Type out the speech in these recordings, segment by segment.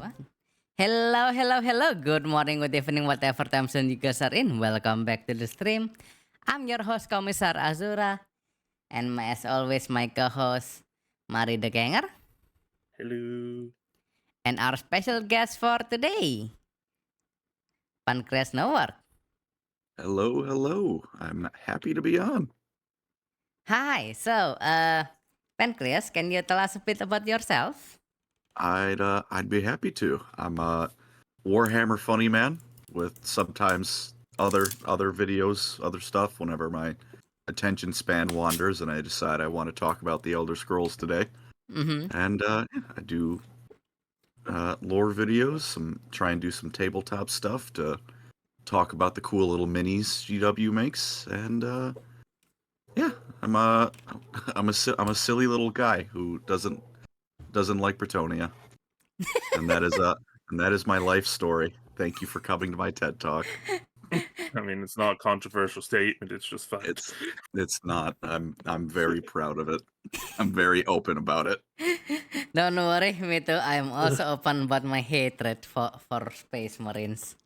One. Hello, hello, hello. Good morning, good evening, whatever time zone you guys are in. Welcome back to the stream. I'm your host, Kommissar Azura, and as always, my co-host, Mari the Ganger, Hello. and our special guest for today, PancreasNoWork. Hello, hello. I'm happy to be on. Hi. Pancreas, can you tell us a bit about yourself? I'd be happy to. I'm a Warhammer funny man with sometimes other videos, other stuff whenever my attention span wanders and I decide I want to talk about the Elder Scrolls today. Mm-hmm. And I do lore videos, try and do some tabletop stuff to talk about the cool little minis GW makes, and yeah, I'm a I'm a silly little guy who doesn't like Bretonia, and that is my life story. Thank you for coming to my TED Talk. I mean, it's not a controversial statement. It's just fact. It's not. I'm very proud of it. I'm very open about it. Don't worry, me too. I'm also open about my hatred for Space Marines.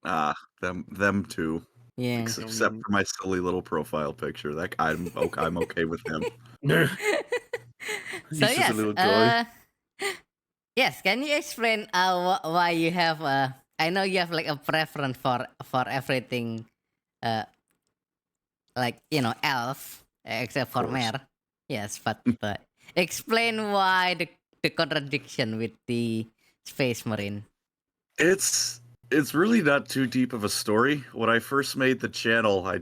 Them too. Yeah. Except for my silly little profile picture. That I'm okay with him. So He's just yes, a little toy. yes. Can you explain why you have I know you have like a preference for everything, like elf except for course. Mare. Yes, but explain why the contradiction with the Space Marine. It's really not too deep of a story. When I first made the channel, I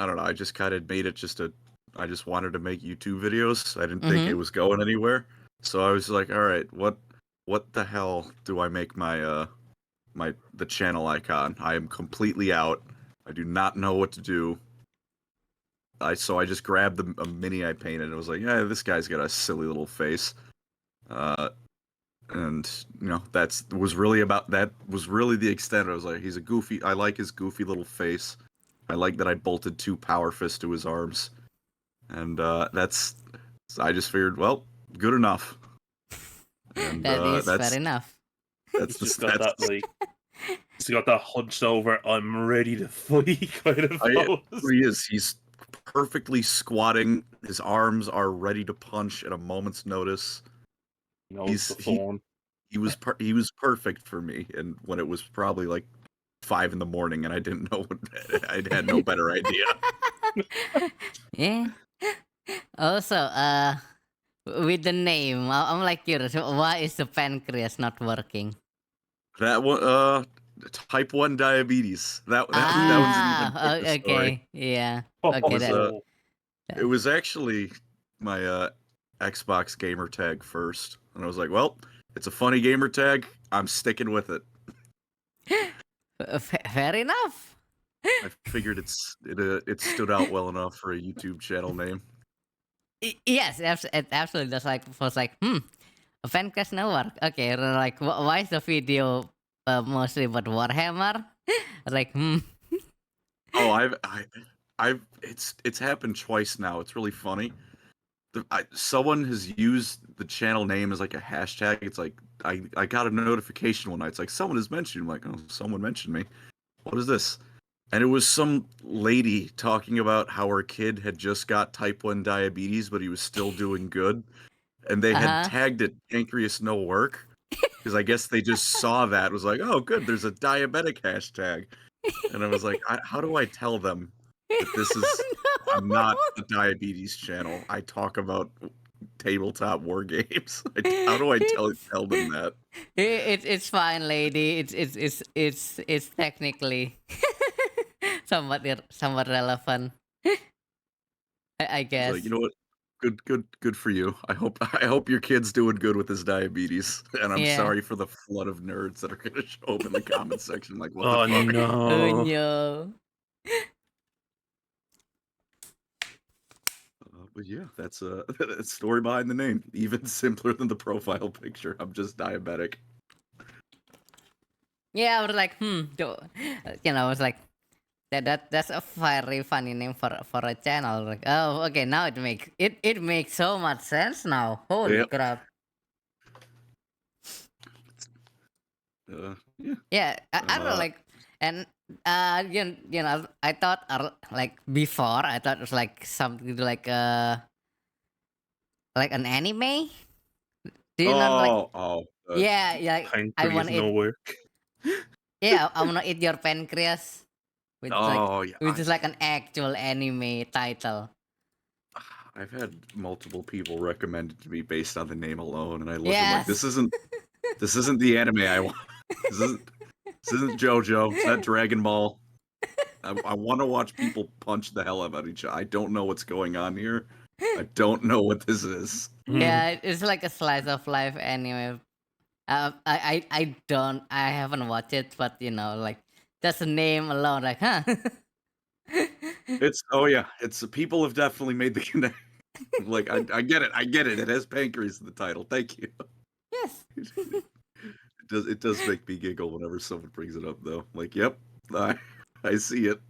don't know, I just kind of made it I just wanted to make YouTube videos. I didn't think it was going anywhere. So I was like, all right, what the hell do I make my the channel icon? I am completely out. I do not know what to do. So I just grabbed a mini I painted and was like, yeah, this guy's got a silly little face. And that was really the extent. I was like, he's a goofy. I like his goofy little face. I like that I bolted 2 power fists to his arms, and I just figured, well, good enough. And That is fair enough. That's He's just got that like. He's got that hunched over, I'm ready to fight kind of pose. He is. He's perfectly squatting. His arms are ready to punch at a moment's notice. He was perfect for me, and when it was probably like 5 in the morning, and I didn't know I had no better idea. Yeah. Also, with the name, I'm like curious. Why is the pancreas not working? That one, type 1 diabetes. That one's an even okay, story. yeah. Oh, Okay, It was actually my Xbox gamer tag first, and I was like, well, it's a funny gamer tag. I'm sticking with it. fair enough. I figured it stood out well enough for a YouTube channel name. Yes, it absolutely. That's like was like, PancreasNoWork. Okay, like why is the video mostly about Warhammer? Like, Oh, it's happened twice now. It's really funny. Someone has used the channel name as like a hashtag. It's like I got a notification one night. It's like someone has mentioned. I'm like, oh, someone mentioned me. What is this? And it was some lady talking about how her kid had just got type 1 diabetes, but he was still doing good. And they had tagged it PancreasNoWork, because I guess they just saw that. It was like, oh, good, there's a diabetic hashtag. And I was like, how do I tell them that this is... I'm not a diabetes channel. I talk about tabletop war games. How do I tell them that? It's fine, lady. It's technically somewhat relevant. I guess. Like, you know what? Good for you. I hope your kid's doing good with his diabetes. And I'm sorry for the flood of nerds that are gonna show up in the comment section. Like, what the fuck? Oh no. no. But yeah, that's a story behind the name. Even simpler than the profile picture. I'm just diabetic. Yeah, I was like, I was like, that's a very funny name for a channel. Like, oh, okay, now it makes so much sense now. Holy crap! Yeah. Yeah, I don't know, Uh, and I thought like before, I thought it was like something like an anime. Do you know like oh, yeah, yeah, like, I want it. PancreasNoWork. Yeah, I wanna eat your pancreas, oh yeah. which is like an actual anime title. I've had multiple people recommend it to me based on the name alone, and I look at like Yes. this isn't the anime I want. This isn't JoJo. It's not Dragon Ball. I want to watch people punch the hell out of each other. I don't know what's going on here. I don't know what this is. Yeah, it's like a slice of life anime. I haven't watched it, but like just the name alone, like, huh? It's it's people have definitely made the connection. Like I get it. It has pancreas in the title. Thank you. Yes. It does make me giggle whenever someone brings it up though. Like, yep, I see it.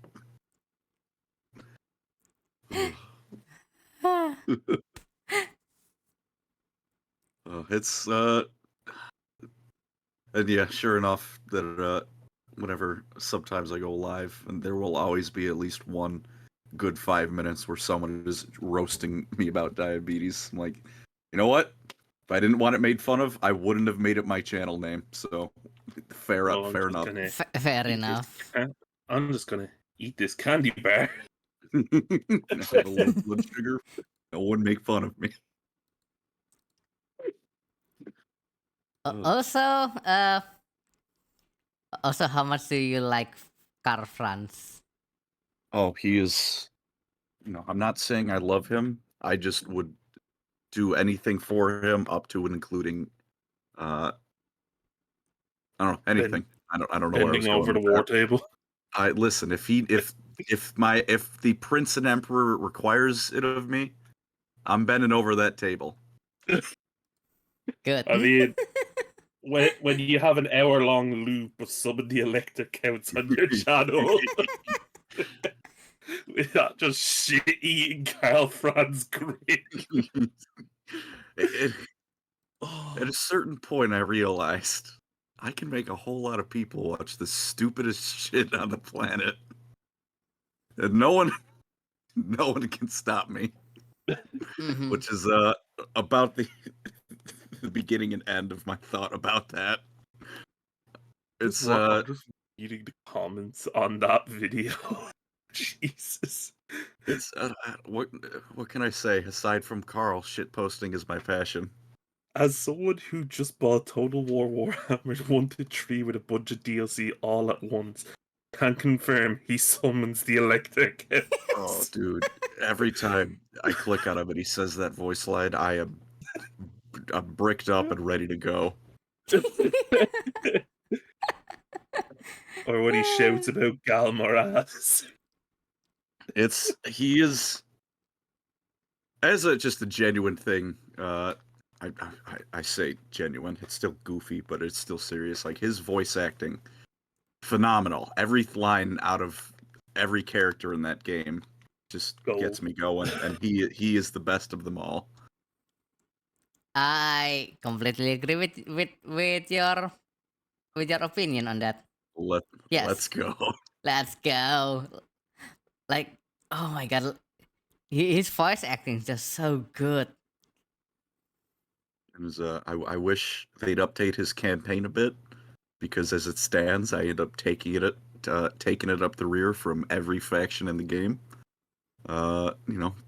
It's and yeah, sure enough that whenever sometimes I go live, and there will always be at least one good 5 minutes where someone is roasting me about diabetes. I'm like, you know what? If I didn't want it made fun of, I wouldn't have made it my channel name. So fair I'm just enough. gonna Fair eat enough. I'm just gonna eat this candy bar. I have a low blood sugar. No one make fun of me. Ugh. Also, how much do you like Carl Franz? Oh, he is. I'm not saying I love him. I just would do anything for him, up to and including, I don't know, anything. I don't know where I was Bending going over the with war that. table. I listen. If the prince and emperor requires it of me, I'm bending over that table. Good. I mean, when you have an hour-long loop of some of the electric counts on your channel, with that just shit-eating Carl Franz grin. At a certain point, I realized I can make a whole lot of people watch the stupidest shit on the planet, and no one can stop me. Mhm. Which is about the the beginning and end of my thought about that. It's I'm just reading the comments on that video. Jesus. it's what can I say aside from Carl? Shit posting is my passion. As someone who just bought Total War Warhammer 1 to 3 with a bunch of DLC all at once, can confirm he summons the electric. Oh, dude! Every time I click on him and he says that voice line, I'm bricked up and ready to go. Or when he shouts about Galmoraz. He is as just a genuine thing. I say genuine. It's still goofy, but it's still serious. Like his voice acting, phenomenal. Every line out of every character in that game just gets me going, and he is the best of them all. I completely agree with your opinion on that. Yes. Let's go. Let's go. Like, oh my god, his voice acting is just so good. It was, I wish they'd update his campaign a bit, because as it stands, I end up taking it up the rear from every faction in the game. Norska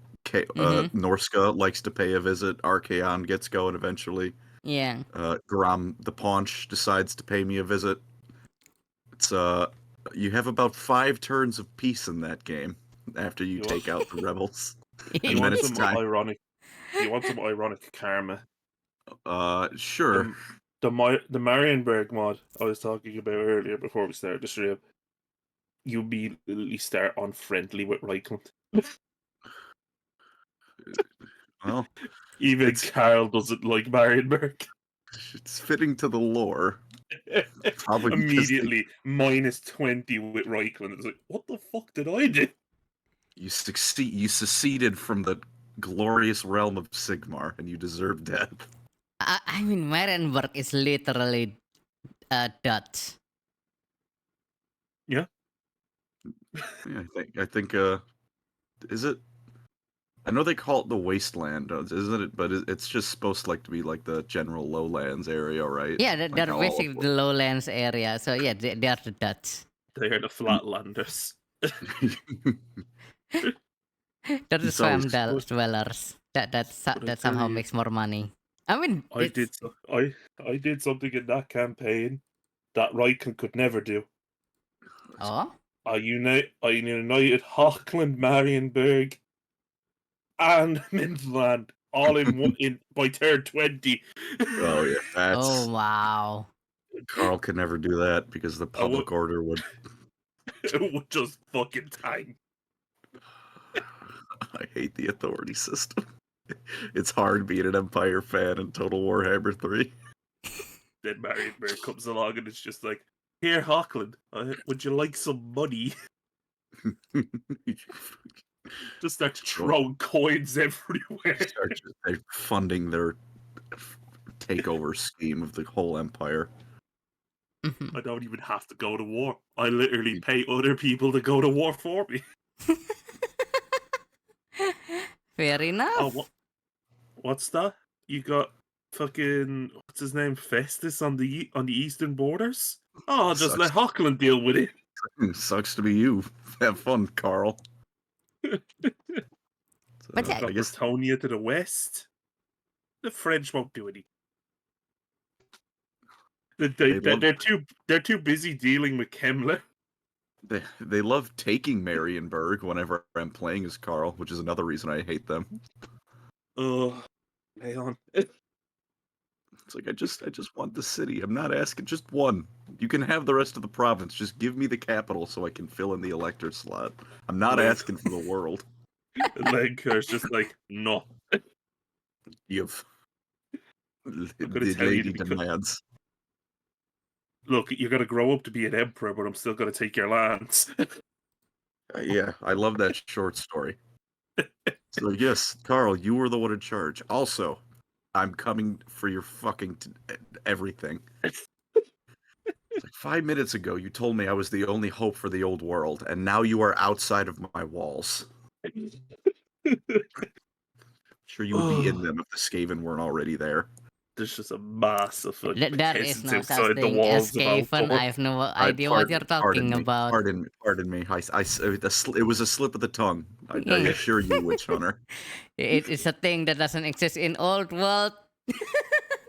likes to pay a visit. Archaon gets going eventually. Yeah. Grom the Paunch decides to pay me a visit. It's you have about 5 turns of peace in that game after you take out the rebels. You want some ironic karma. Sure. The Marienberg mod I was talking about earlier before we started the stream. You immediately start on friendly with Reichland. Well, even Carl doesn't like Marienberg. It's fitting to the lore. Probably immediately minus 20 with Reichland. It's like, what the fuck did I do? You seceded from the glorious realm of Sigmar, and you deserve death. I mean, Marienberg is literally Dutch. Yeah. Yeah, I think is it? I know they call it the wasteland, isn't it? But it's just supposed to to be like the general lowlands area, right? Yeah, Like they're how all of basically the lowlands area. So yeah, they are the Dutch. They're the Flatlanders. They're the It's always swamp But, dwellers. but I That tell somehow you, makes more money. I mean, I did something in that campaign that Ryken could never do. oh. I united Hochland, Marienburg, and Midland all in by turn 20. Oh yeah, Oh that's wow. Carl could never do that because the I would, public order would. it would just fucking tank. I hate the authority system. It's hard being an Empire fan in Total Warhammer 3. Then Marienburg comes along and it's just like, here, Hochland, would you like some money? Just start throwing coins everywhere. Start just funding their takeover scheme of the whole empire. Mhm. I don't even have to go to war. I literally pay other people to go to war for me. Fair enough. Oh, what's that? You got fucking what's his name, Festus on the eastern borders? Oh, I'll just Sucks. let Hochland deal with it. Sucks to be you. Have fun, Carl. But yeah, Got I guess Bretonnia to the west. The French won't do anything. They're too busy dealing with Kemmler. they love taking Marienburg whenever I'm playing as Carl, which is another reason I hate them. Oh, Leon. It's like I just want the city. I'm not asking just one. You can have the rest of the province. Just give me the capital so I can fill in the elector slot. I'm not asking for the world. Lenker's just like, no. You've I'm gonna the tell you lady because demands. look, you're gonna grow up to be an emperor, but I'm still gonna take your lands. Yeah, I love that short story. So yes, Carl, you were the one in charge. Also, I'm coming for your fucking everything. It's like 5 minutes ago, you told me I was the only hope for the old world, and now you are outside of my walls. Sure, you would be in them if the Skaven weren't already there. There's just a mass of there is peasants no such outside the thing as walls of Skaven. Altor. I have no idea what you're talking about. Pardon me. It was a slip of the tongue. I assure you, witch hunter. It is a thing that doesn't exist in old world.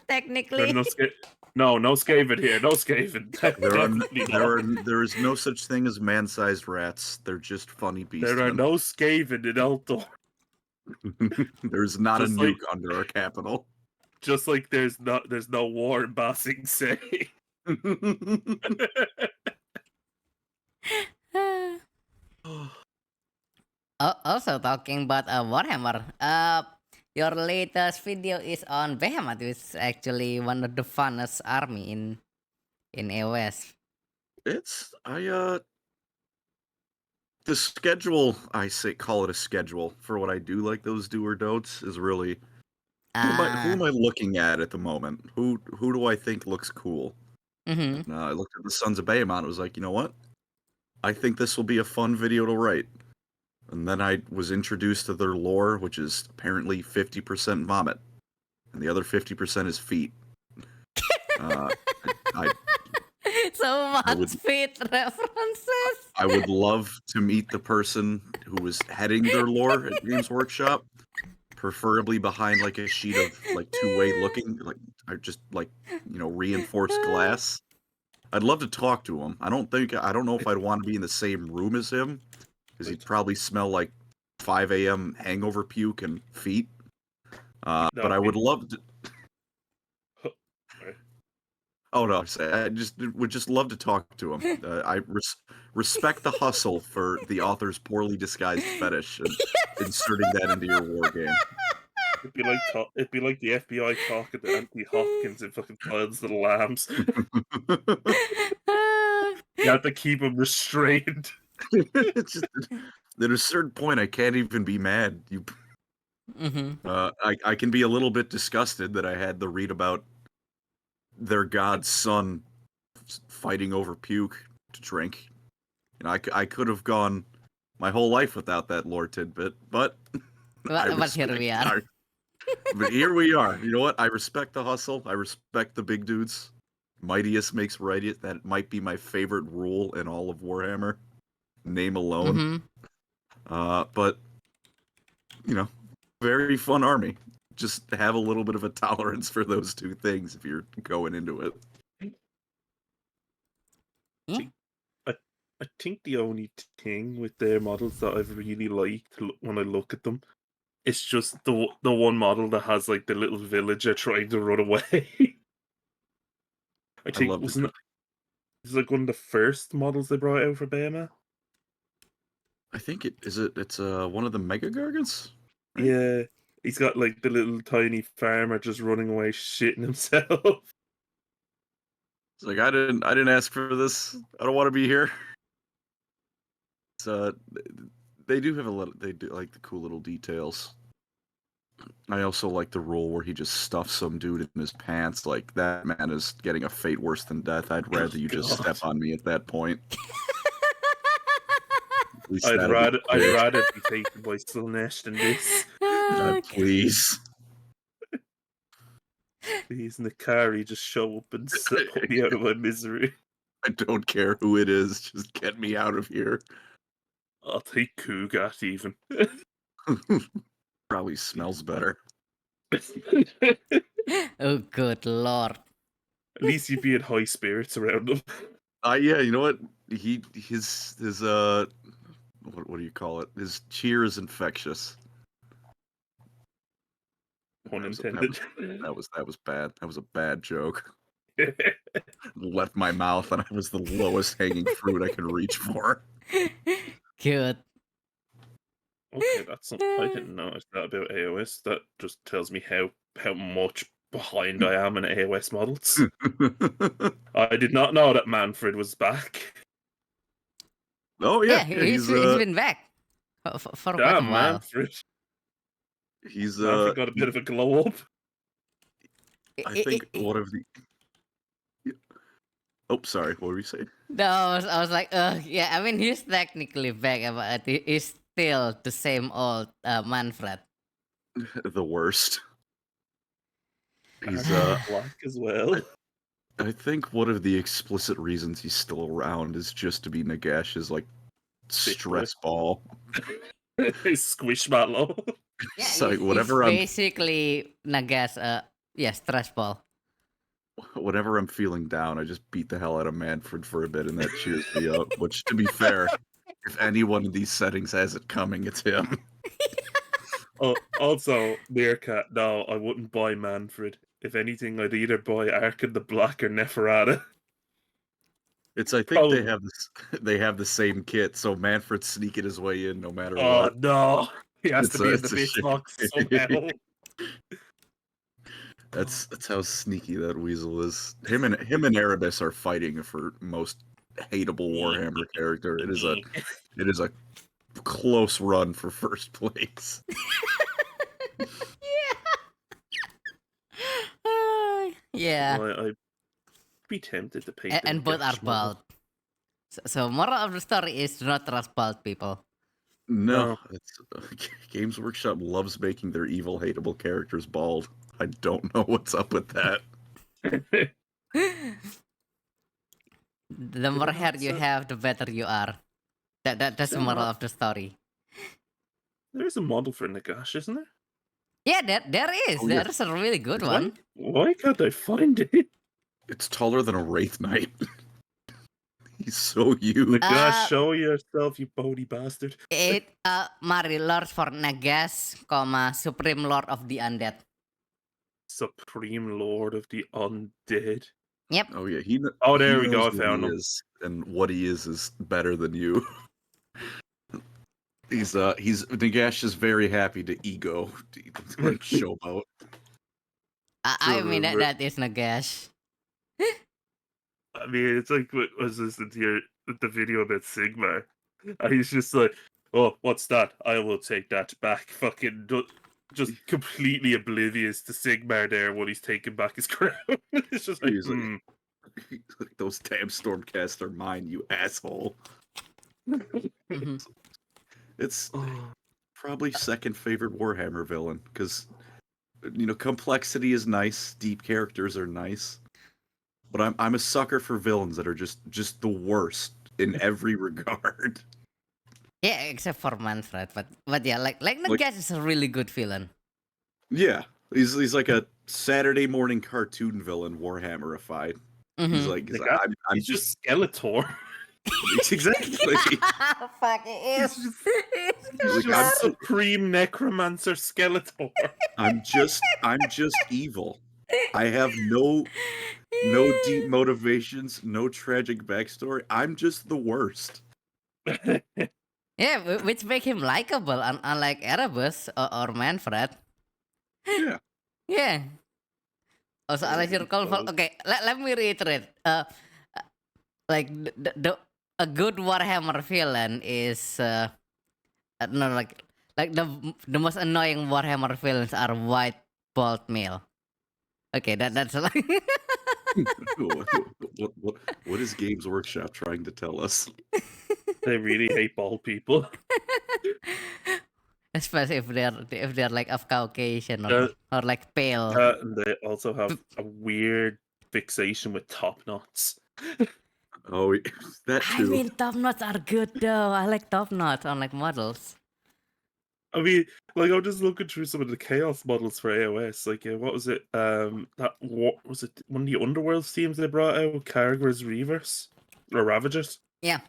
Technically. No Skaven here. No Skaven. There is no such thing as man-sized rats. They're just funny beasts. There are no Skaven in Altor. There's not Just a nuke under our capital. Just like there's no war in Basing Say. Also talking about Warhammer. Your latest video is on Behemoth, which is actually one of the funnest army in AOS. The schedule, call it a schedule for what I do, like those do or don'ts, is really who am I looking at the moment? Who do I think looks cool? Mm-hmm. I looked at the Sons of Behemoth and was like, you know what? I think this will be a fun video to write. And then I was introduced to their lore, which is apparently 50% vomit, and the other 50% is feet. So much feet references. I would love to meet the person who was heading their lore at Games Workshop, preferably behind like a sheet of like two-way looking, reinforced glass. I'd love to talk to him. I don't know if I'd want to be in the same room as him, because he'd probably smell like 5 a.m. hangover puke and feet. But I would love to. Oh no! I would just love to talk to him. I respect the hustle for the author's poorly disguised fetish and inserting that into your war game. It'd be like the FBI talking to Anthony Hopkins in fucking Silence of the Lambs. You have to keep him restrained. It's just, at a certain point, I can't even be mad. Mm-hmm. I can be a little bit disgusted that I had to read about their god's son fighting over puke to drink. You know, I could have gone my whole life without that lore tidbit, but But here we are. But here we are. You know what? I respect the hustle. I respect the big dudes. Mightiest makes rightiest. That might be my favorite rule in all of Warhammer. Name alone. But you know, very fun army. Just have a little bit of a tolerance for those two things if you're going into it. Yeah. I think the only thing with their models that I've really liked when I look at them, it's just the one model that has like the little villager trying to run away. I think love wasn't it? It's like one of the first models they brought out for Bama. I think it's one of the Mega Gargants. Right? Yeah, he's got like the little tiny farmer just running away, shitting himself. It's like I didn't ask for this. I don't want to be here. It's they do have they do like the cool little details. I also like the rule where he just stuffs some dude in his pants. Like, that man is getting a fate worse than death. I'd rather you just step on me at that point. I'd rather be taken by Slaanesh than this. Please. Please, Nakari, just show up and put me out of my misery. I don't care who it is. Just get me out of here. I'll take Kugat even. Probably smells better. Oh, good lord. At least you'd be in high spirits around him. Yeah, you know what? His what do you call it? His cheer is infectious. Unintended. That was bad. That was a bad joke. Left my mouth and I was the lowest hanging fruit I could reach for. Good. Okay, that's something I didn't notice that about AOS. That just tells me how much behind I am in AOS models. I did not know that Manfred was back. Oh yeah, he's been back for quite a while. Manfred. Manfred got a bit of a glow up. I think one of the. Oh, sorry. What were you saying? No, I was like, yeah. I mean, he's technically back, but he's still the same old Manfred. The worst. He's black as well. I think one of the explicit reasons he's still around is just to be Nagash's like stress ball. Squishmallow. Yeah, it's like whatever I'm basically Nagash, stress ball. Whenever I'm feeling down, I just beat the hell out of Manfred for a bit, and that cheers me up. Which, to be fair, if anyone in these settings has it coming, it's him. Also, Meerkat, no, I wouldn't buy Manfred. If anything, I'd either buy Arkin the Black or Neferata. I think they have the same kit, so Manfred's sneaking his way in no matter what. Oh no, he has to be in the bitch box somehow. That's how sneaky that weasel is. Him and Erebus are fighting for most hateable Warhammer character. It is a close run for first place. Yeah. I'd be tempted to paint. And both are bald. So moral of the story is do not trust bald people. No. Games Workshop loves making their evil, hateable characters bald. I don't know what's up with that. The more hair you have, the better you are. That's the moral of the story. There's a model for Nagash, isn't there? Yeah, there is. Oh, yeah. There's a really good one. Why can't I find it? It's taller than a Wraith Knight. He's so huge. Nagash, show yourself, you bony bastard. Mari, Lord for Nagash, Supreme Lord of the Undead. Supreme Lord of the Undead. Yep. Oh yeah, there we go. I found him. And what he is better than you. Nagash is very happy to ego to showboat. I mean that is Nagash. I mean, it's like what was listening to the video about Sigmar. And he's just like, "Oh, what's that? I will take that back." Fucking just completely oblivious to Sigmar there when he's taking back his crown. It's just like, Those damn Stormcast are mine, you asshole. Mhm. It's Oh, probably second favorite Warhammer villain because complexity is nice, deep characters are nice, but I'm a sucker for villains that are just the worst in every regard. Yeah, except for Manfred, but yeah, like Like, Nagash is a really good villain. yeah, he's like a Saturday morning cartoon villain, Warhammerified. He's Mhm. like, the guy, I'm he's just Skeletor. exactly. Fuck, it is. He's just, It's he's Like, too I'm just bad. supreme necromancer Skeletor. I'm just evil. I have no deep motivations, no tragic backstory. I'm just the worst. Yeah, which make him likable, unlike Erebus or Manfred. Yeah. Yeah. Also, Oh unless you my recall, God. okay, let me reiterate. Like a good Warhammer villain is no, like the most annoying Warhammer villains are white bald male. Okay, that's like What is Games Workshop trying to tell us? They really hate bald people. especially if they're like of Caucasian Uh, or like pale. and they also have a weird fixation with top knots. Oh, that I too. mean, top knots are good though. I like top knots on like models. I mean, like I'm just looking through some of the chaos models for AOS. Like, what was it? What was it? One of the Underworld teams they brought out, Kargra's Reavers or Ravagers. Yeah.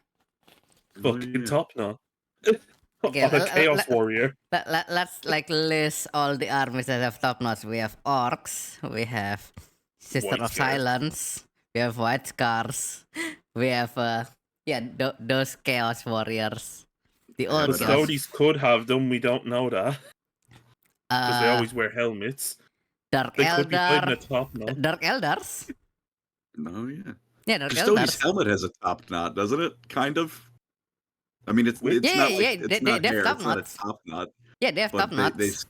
Oh, Fucking yeah. top knot. Okay, On a Chaos Warrior. let's like list all the armies that have top knots. We have orcs. We have Sister White of Scars. Silence. We have White Scars. We have those Chaos Warriors. The Yeah, old but, The Chaos. Scouties could have them. We don't know that because they Uh, always wear helmets. Dark They could be fighting a Elder. top knot. Dark Elders. Oh, yeah. Yeah, Dark Custodes' Elders. helmet has a top knot, doesn't it? Kind of. I mean, it's Which- it's not like They, it's they, not they have hair. top It's not a knots. top knot, Yeah, they have top but knots.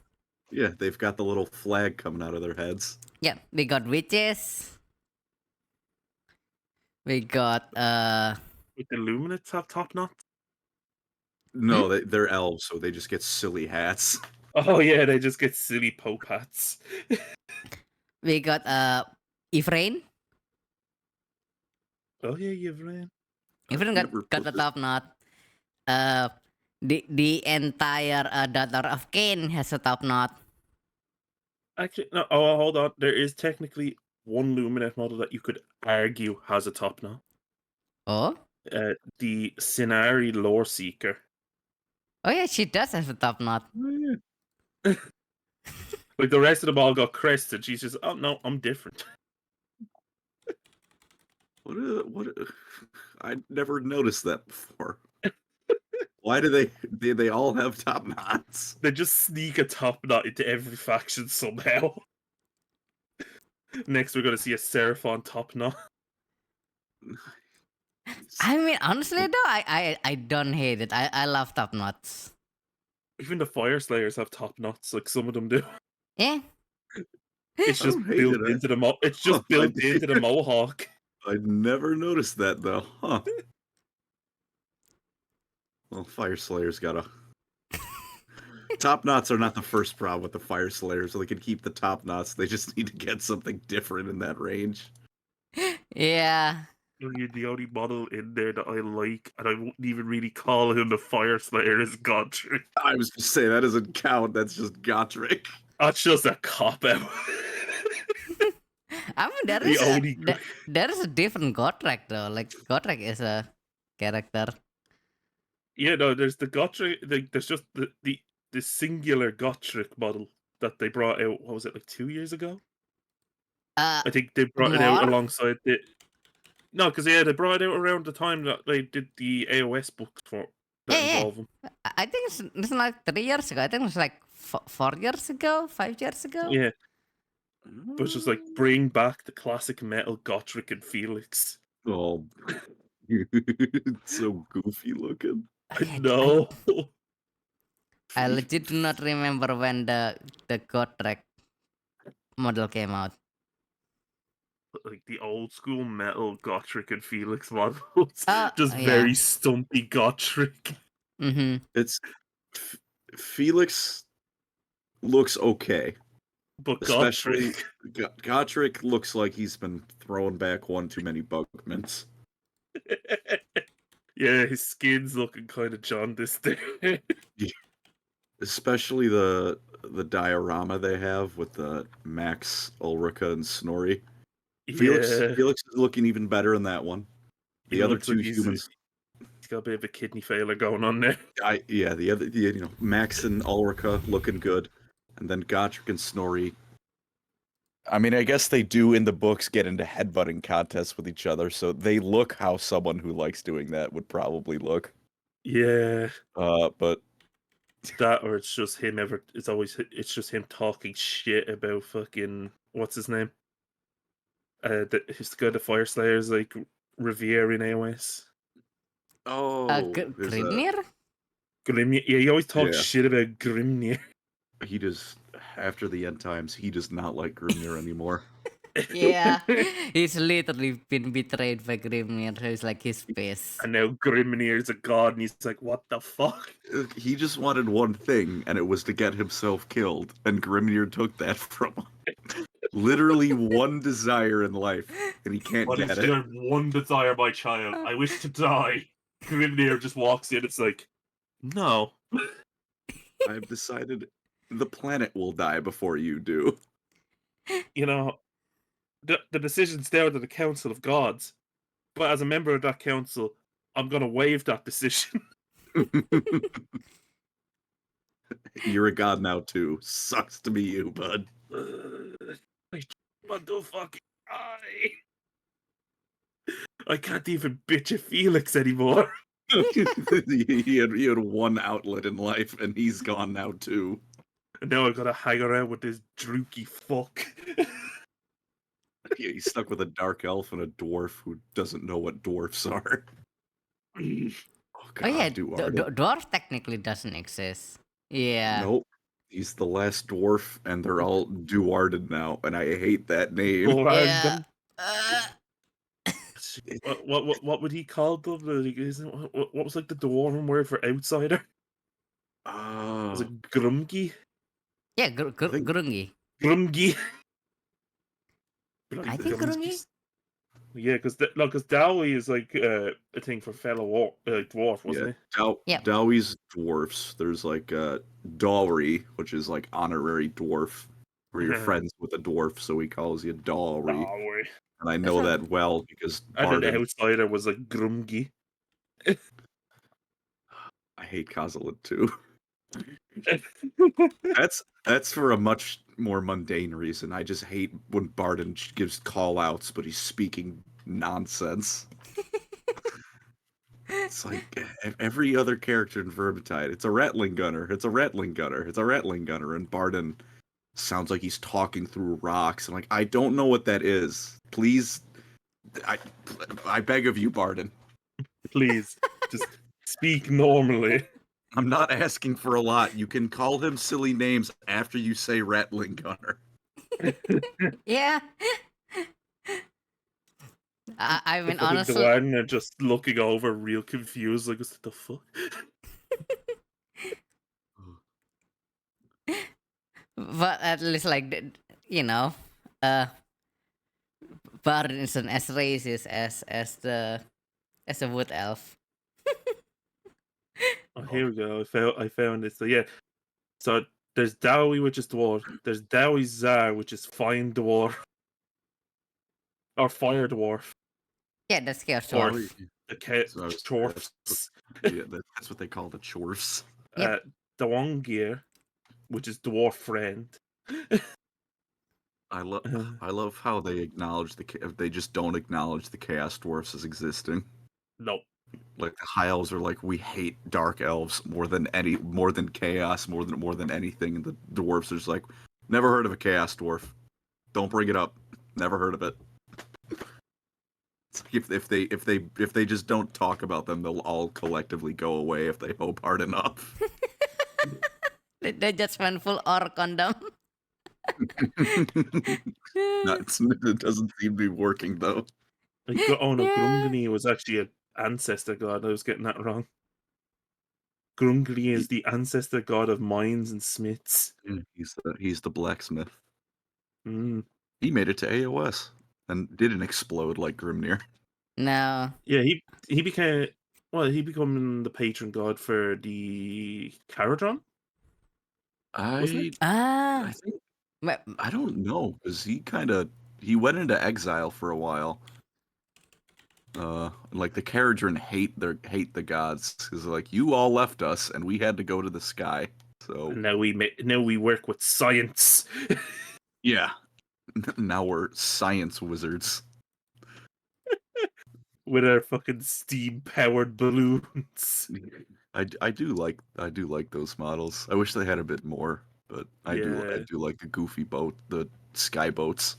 they've got the little flag coming out of their heads. Yeah, we got witches. We got With the Luminates have top knots. No, they're elves, so they just get silly hats. Oh yeah, they just get silly pope hats. we got Ifrain. Oh yeah, you've ran. Ifrain Never got put the top knot. The entire Daughter of Cain has a top knot. Actually, no. Oh, hold on. There is technically one Lumineth model that you could argue has a top knot. Oh? The Sinari Lore Seeker. Oh yeah, she does have a top knot. Oh, yeah. Like the rest of them all got crested. She's just, oh no, I'm different. What? I never noticed that before. Why do they all have top knots? They just sneak a top knot into every faction somehow. Next, we're gonna see a Seraphon top knot. I mean, honestly though, I don't hate it. I love top knots. Even the Fire Slayers have top knots. Like some of them do. Yeah. It's I just don't hate built it. into the It's just Huh, built into the Mohawk. I never noticed that though. Huh. Well, Fire Slayer's got a top knots are not the first problem with the Fire Slayers. So they can keep the top knots. They just need to get something different in that range. Yeah. You're the only model in there that I like, and I wouldn't even really call him the Fire Slayer is Godric. I was just saying that doesn't count. That's just Gotrek. That's just a cop out. I mean, there is a different Gotrek though. Like Gotrek is a character. Yeah, no, there's the Gotrek. There's just the singular Gotrek model that they brought out. What was it, like 2 years ago? I think they brought it out More? alongside the. No, because they brought it out around the time that they did the AOS books for that Yeah. involve them. I think it's not like 3 years ago. I think it's like 4 years ago, 5 years ago. Yeah, but it's just like bring back the classic metal Gotrek and Felix. Oh, it's so goofy looking. Okay, No. I legit do not remember when the Gotrek model came out. like the old school metal Gotrek and Felix models. Oh, Just yeah. very stumpy Gotrek. Mm-hmm. It's Felix looks okay, But especially Gotrek. Gotrek looks like he's been throwing back one too many bug mints. Yeah, his skin's looking kind of jaundiced there. Especially the diorama they have with the Max, Ulrika, and Snorri. Felix Yeah, Felix is looking even better in that one. he The other looks two like humans, he's got a bit of a kidney failure going on there. Max and Ulrika looking good, and then Gotrek and Snorri. I mean, I guess they do in the books get into headbutting contests with each other, so they look how someone who likes doing that would probably look. Yeah, But that or it's just him it's just him talking shit about fucking what's his name? He's got the Fire Slayers like Riviere in AOS. there's Grimnir? Grimnir. Yeah, he always talks Yeah. shit about Grimnir. he does after the end times. He does not like Grimnir anymore. Yeah. He's literally been betrayed by Grimnir, so it's like his face. And now Grimnir's a god, and he's like, "What the fuck?" He just wanted one thing, and it was to get himself killed, and Grimnir took that from him. Literally one desire in life, and he can't What get is it. your one desire, my child? I wish to die. Grimnir just walks in. It's like, no. I've decided the planet will die before you do. You know, the decision's down to the Council of Gods. But as a member of that council, I'm gonna waive that decision. You're a god now too. Sucks to be you, bud. I want to fucking die. I can't even bitch at Felix anymore. he had one outlet in life, and he's gone now too. And now I gotta hang around with this drooky fuck. Yeah, he's stuck with a dark elf and a dwarf who doesn't know what dwarfs are. Oh, God, Oh yeah, Duarden. dwarf technically doesn't exist. Yeah. Nope. He's the last dwarf, and they're all Duarden now, and I hate that name. Yeah. What would he call them? What was like the dwarven word for outsider? Was it Grumgi? Yeah, think- Grungi. Grumgi. I think Grungi. Yeah, because Dowie is like a thing for fellow dwarf, wasn't it? Yep. Dowie's dwarfs. There's like Dowry, which is like honorary dwarf, where you're friends with a dwarf, so he calls you Dowry. Dowie. And I know That's that well because And then the Barden, outsider was like Grumgi. I hate Kozilid too. That's for a much more mundane reason. I just hate when Barden gives call outs, but he's speaking nonsense. It's like every other character in Vermintide. It's a rattling gunner. It's a rattling gunner. It's a rattling gunner. And Barden sounds like he's talking through rocks. I'm like, I don't know what that is. Please, I beg of you, Barden. Please, just speak normally. I'm not asking for a lot. You can call him silly names after you say rattling gunner. Yeah. I mean, Fucking honestly, Duarden are just looking over, real confused, like, what the fuck? but at least like you know, Baron isn't as racist as a wood elf. Oh, here we go. I found it. So yeah, so there's Dowie, which is dwarf. There's Dowie Zar, which is fine dwarf, or fire dwarf. Yeah, that's chaos Or dwarf. the So dwarfs. that's what they call the chorfs. Yep. Dwangir, which is dwarf friend. I love how they acknowledge they just don't acknowledge the chaos dwarfs as existing. No. Like the high elves are like, we hate dark elves more than chaos, more than anything. And the dwarfs are just like, never heard of a chaos dwarf. Don't bring it up. Never heard of it. It's like if they just don't talk about them, they'll all collectively go away if they hope hard enough. They just went full orc on them. It doesn't seem to be working though. Oh no, Yeah. Grungni was actually an ancestor god. I was getting that wrong. Grungni is the ancestor god of mines and smiths. He's the blacksmith. Mm. He made it to AOS and didn't explode like Grimnir. No. Yeah, he became the patron god for the Caradron, wasn't it? I Ah. think But, I don't know because he went into exile for a while. Like the Caradron hate the gods because like you all left us and we had to go to the sky. So And now we work with science. yeah, now we're science wizards. With our fucking steam powered balloons. I do like those models. I wish they had a bit more, but I Yeah. do like the goofy boat, the sky boats.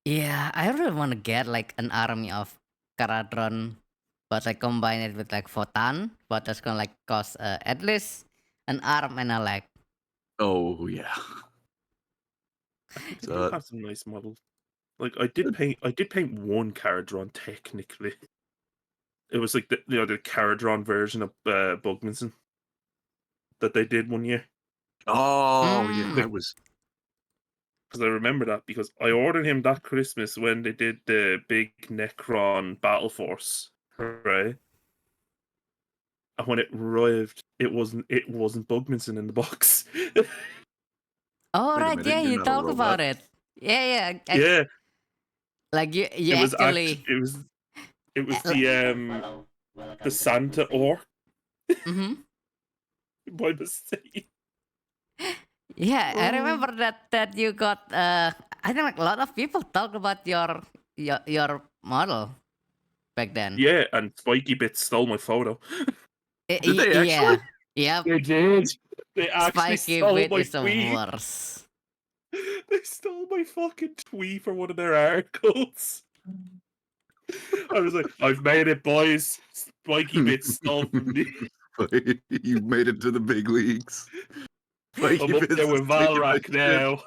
yeah, I really want to get like an army of Caradron, but like combine it with like Votan, but that's gonna like cost at least an arm and a leg. Oh yeah. They It's, do have some nice models. Like I did paint one Caradron technically. It was like the Caradron version of Bugmanson that they did one year. oh yeah, Mm. I was Because I remember that because I ordered him that Christmas when they did the big Necron Battle Force, right? And when it arrived, it wasn't Bugmanson in the box. Oh wait a right, minute, yeah, you're you not a talk robot. about it. Yeah, Yeah, like you it was actually. the Santa Orc Mm-hmm. by mistake. Yeah, I Oh. remember that you got. I think like a lot of people talk about your model back then. Yeah, and Spiky Bits stole my photo. Did they actually? Yeah, yep. They did. They actually Spiky stole bit my is the tweet. worst. They stole my fucking tweet for one of their articles. I was like, I've made it, boys. Spiky Bits stole from me. You made it to the big leagues. I'm up there with Valrak now.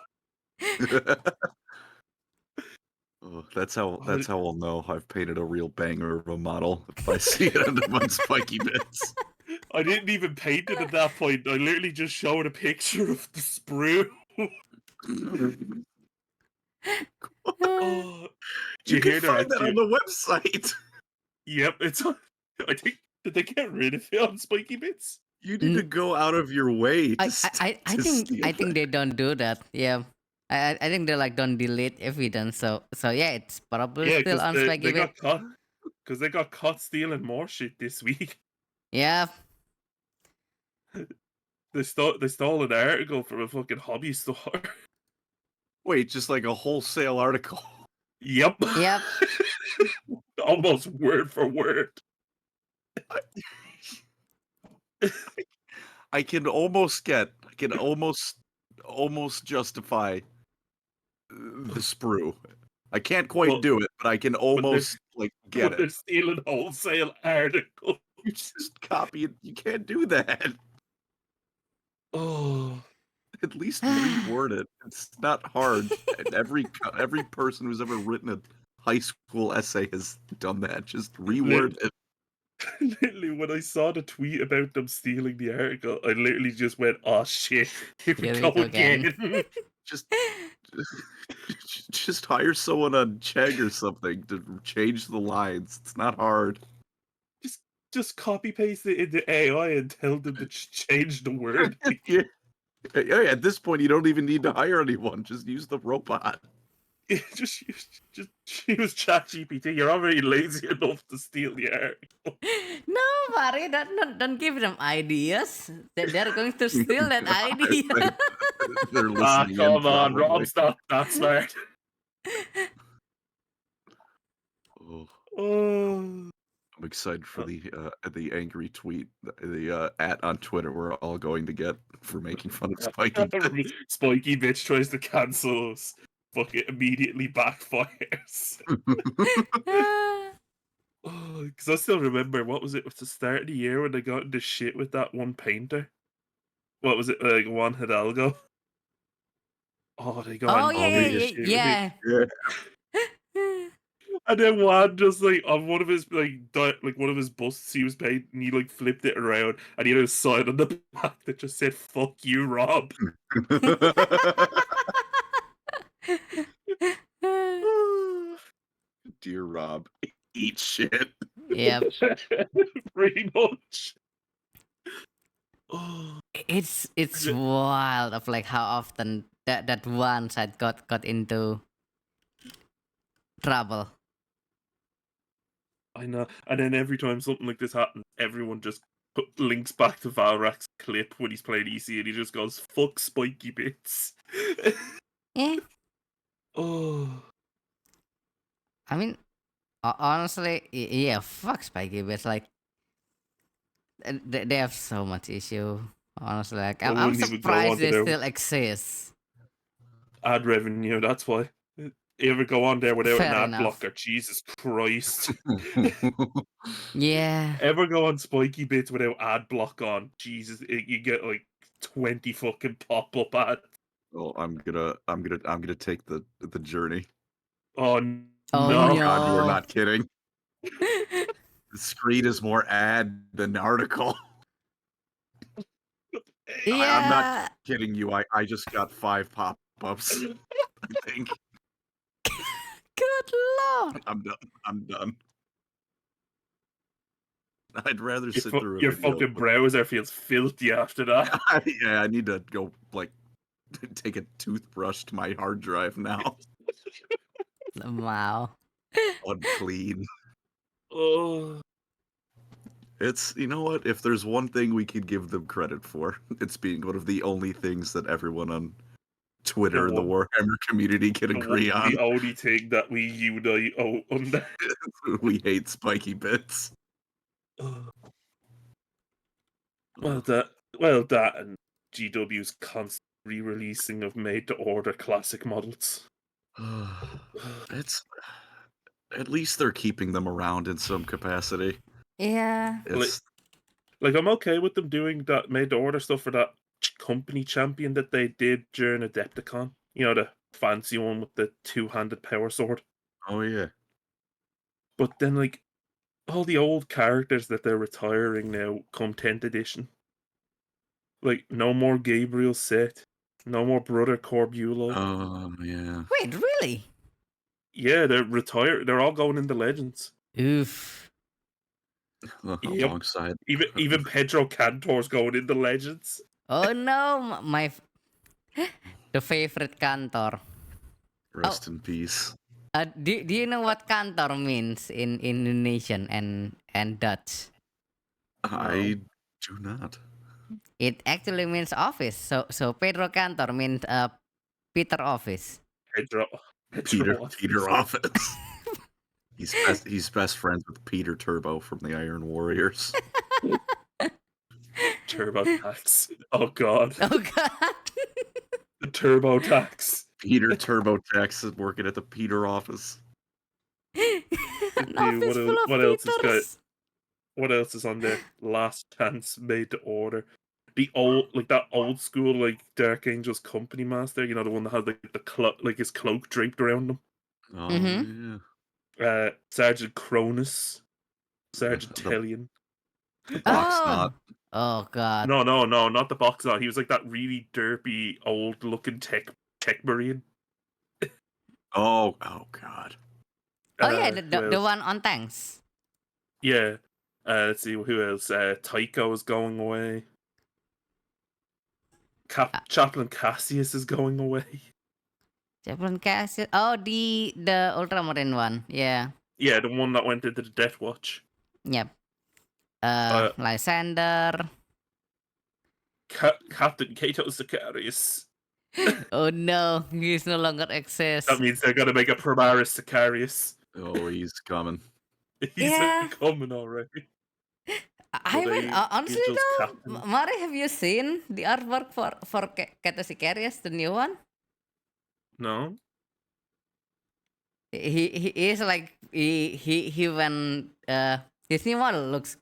Oh, that's how I'll know I've painted a real banger of a model if I see it on Spiky Bits. I didn't even paint it at that point. I literally just showed a picture of the sprue. Oh, You you can hear that? find that on the website. Yep, it's on. I think did they get rid of it on Spiky Bits? You need to go out of your way to I steal think that. they don't do that. Yeah. I think they like don't delete evidence. So yeah, it's probably Yeah, still because on they Spiky bit. got caught. Because they got caught stealing more shit this week. Yeah. They stole an article from a fucking hobby store. Wait, just like a wholesale article. Yep. Yep. Almost word for word. I can almost justify the sprue. I can't quite Well, do it, but I can almost get But they're it. stealing wholesale articles. You just copy it. You can't do that. Oh, At least reword it. It's not hard. Every person who's ever written a high school essay has done that. Just reword it. literally, when I saw the tweet about them stealing the article, I literally just went, "Oh shit, here we Here go we go again." again." Just hire someone on Chegg or something to change the lines. It's not hard. Just copy paste it into AI and tell them to change the word. Yeah. At this point, you don't even need to hire anyone. Just use the robot. just use ChatGPT. You're already lazy enough to steal the article. No, Mari, don't give them ideas. They're going to steal that idea. They're listening in, Come on, probably. Rob's not that smart. Oh, Oh. I'm excited for the angry tweet, the at on Twitter we're all going to get for making fun of Spiky Bits. Spiky Bitch tries to cancel us. Fuck it, immediately backfires. Because I still remember, what was it, at the start of the year when they got into shit with that one painter? What was it, like Juan Hidalgo? Oh, they go Oh on yeah, yeah, Twitch. yeah, Yeah. yeah. And then one just like on one of his one of his busts he was paid, and he like flipped it around, and he had a sign on the back that just said "Fuck you, Rob." Dear Rob, eat shit. Yep. Pretty much. Oh, It's wild of like how often that one side got into trouble. I know. And then every time something like this happens, everyone just links back to Valrak's clip when he's playing EC, and he just goes "fuck spiky bits." Yeah. Oh, I mean, honestly, yeah, fuck Spikey Bits. Like, they have so much issue. Honestly, like, I I'm wouldn't even go surprised onto they their still exist. ad revenue. That's why. You ever go on there without an Fair ad enough. blocker? Jesus Christ. Yeah. Ever go on Spiky Bits without ad block on? Jesus, you get like 20 fucking pop-up ads. Well, I'm gonna take the journey. Oh Oh no. Oh God, you are no. not kidding. The screen is more ad than article. I'm not Yeah. kidding you. I just got 5 pop-ups. I think Good lord. I'm done. I'm done. I'd rather Your, sit through a your video. fucking browser feels filthy after that. Yeah, I need to go like take a toothbrush to my hard drive now. Wow. Unclean. Oh, It's, you know what? If there's one thing we could give them credit for, it's being one of the only things that everyone on Twitter and the one- Warhammer community can agree on. the only thing that we unite on that. We hate spiky bits. Well, that and GW's constant re-releasing of made-to-order classic models. It's at least they're keeping them around in some capacity. Yeah. It's Like, I'm okay with them doing that made-to-order stuff for that company champion that they did during Adepticon. You know, the fancy one with the two-handed power sword. oh yeah. But then, like, all the old characters that they're retiring now come 10th edition. Like, no more Gabriel Set, no more Brother Corbulo. Oh yeah. Wait, really? Yeah, they're retired. They're all going into Legends. Oof. Yep. Alongside Even Pedro Cantor's going into Legends. Oh no, the favorite Cantor. rest in peace. Do you know what Cantor means in Indonesian and Dutch? I do not. It actually means office. So Pedro Cantor means Peter Office. Pedro Peter Office. Office. He's best friends with Peter Turbo from the Iron Warriors. Turbo Tax. Oh god. Oh god. The Turbo Tax. Peter TurboTax is working at the Peter office. An Dude, office full of what else is Peters. What else is on there? Last Chance Made to Order. The old, like that old school, like Dark Angels Company Master. You know, the one that had like like his cloak draped around him. Oh Mhm. yeah. Sergeant Cronus, Sergeant The Tellian. box knot. Oh god. No, not the box knot. He was like that really derpy, old-looking tech marine. Oh god. Oh yeah, Who the else? one on tanks. Yeah. Let's see who else. Tycho is going away. Chaplain Cassius is going away. Chaplain Cassius. Oh, the Ultramarine one. Yeah. Yeah, the one that went into the Death Watch. Yep. Uh, Lysander. Captain Cato Sicarius. Oh no, he's no longer exists. That means they're gonna make a Primaris Sicarius. Oh, he's coming. He's Yeah. coming already. I mean, honestly Angels though, Captain. Mari, have you seen the artwork for Catasicarius, the new one? No. He is like he went his new model looks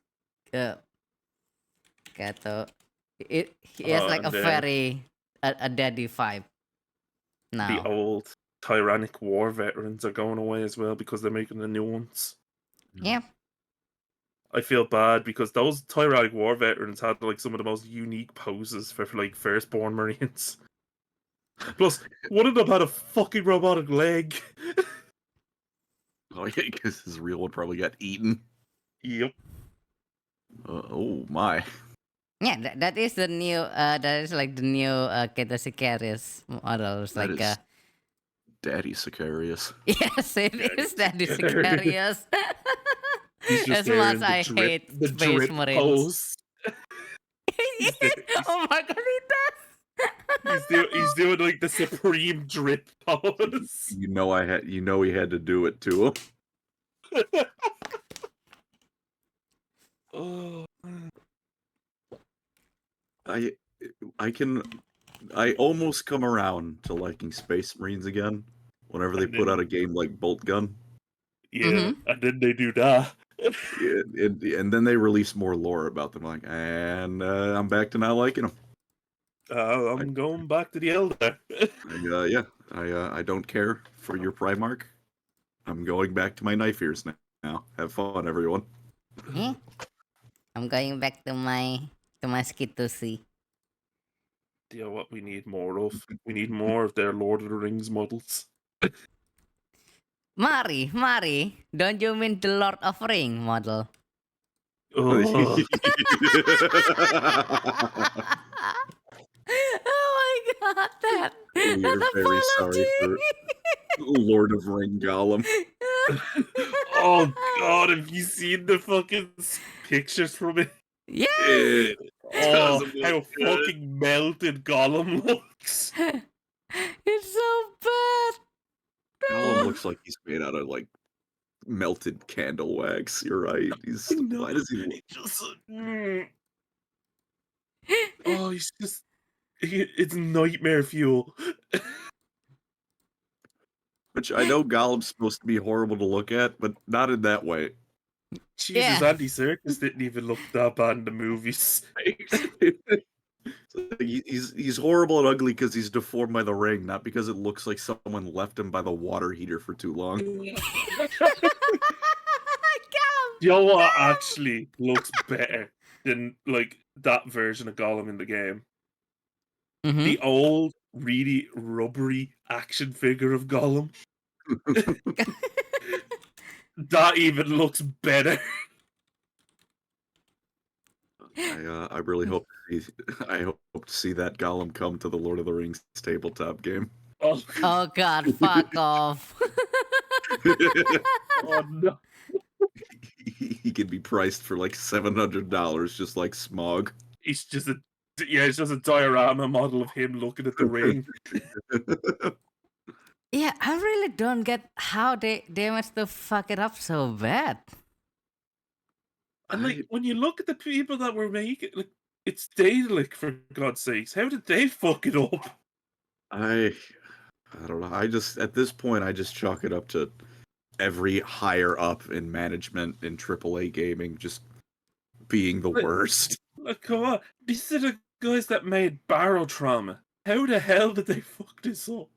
Cato. He has like a and then very a daddy vibe. the No. old tyrannic war veterans are going away as well because they're making the new ones. Yeah. I feel bad because those tyrannic war veterans had like some of the most unique poses for like firstborn Marines. Plus, one of them had a fucking robotic leg. Oh yeah, because his real one probably got eaten. Yep. Oh my. Yeah, that is the new. That is like the new Sicarius model. It's That like is Daddy Sicarius. yes, it is Daddy Sicarius. He's just As there much in I hate the Space drip Marines. pose. He's there- Oh my god, he does. He's doing like the supreme drip pose. You know he had to do it to him. Oh, I almost come around to liking Space Marines again whenever they And put then- out a game like Bolt Gun. yeah, and then they do that. Yeah, and then they release more lore about them, like, and I'm back to not liking them. I'm going back to the Elder. I don't care for your Primarch. I'm going back to my knife ears now. Have fun, everyone. Yeah. I'm going back to my Skitosi. Yeah, what we need more of. We need more of their Lord of the Rings models. Mari, don't you mean the Lord of Ring model? Oh, Oh my god, that We're that very sorry for Lord of Ring Gollum. oh God, have you seen the fucking pictures from it? Yes. It Oh, doesn't look how good. fucking melted Gollum looks. It's so bad. Gollum looks like he's made out of like melted candle wax. You're right. Why does he look? He just, oh, he's just. It's nightmare fuel. Which I know Gollum's supposed to be horrible to look at, but not in that way. Jesus, Yeah. Andy Serkis didn't even look that bad in the movies. He's horrible and ugly because he's deformed by the ring, not because it looks like someone left him by the water heater for too long. Gollum. You know what actually looks better than like that version of Gollum in the game? Mhm. The old, really rubbery action figure of Gollum. That even looks better. I really hope to see that Gollum come to the Lord of the Rings tabletop game. Oh, Oh god, fuck off. oh no. He could be priced for like $700, just like Smog. It's just a diorama model of him looking at the ring. Yeah, I really don't get how they must to fuck it up so bad. And like when you look at the people that were making like it's Daedalic, for God's sakes. How did they fuck it up? I don't know. At this point I just chalk it up to every higher up in management in AAA gaming just being the But- worst. Like, come on. These are the guys that made Barrow Trauma. How the hell did they fuck this up?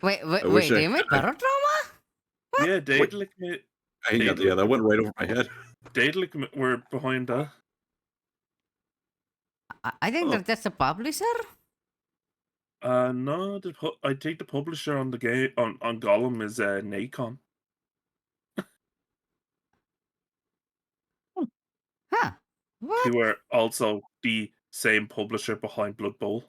Wait, wish they I- made Battle Drama? Yeah, Daedalic made. Yeah, that went right over my head. Daedalic were behind that. I think Oh. that's a publisher. No, I think the publisher on the game on Gollum is Nacon. Huh. What? Who are also the same publisher behind Blood Bowl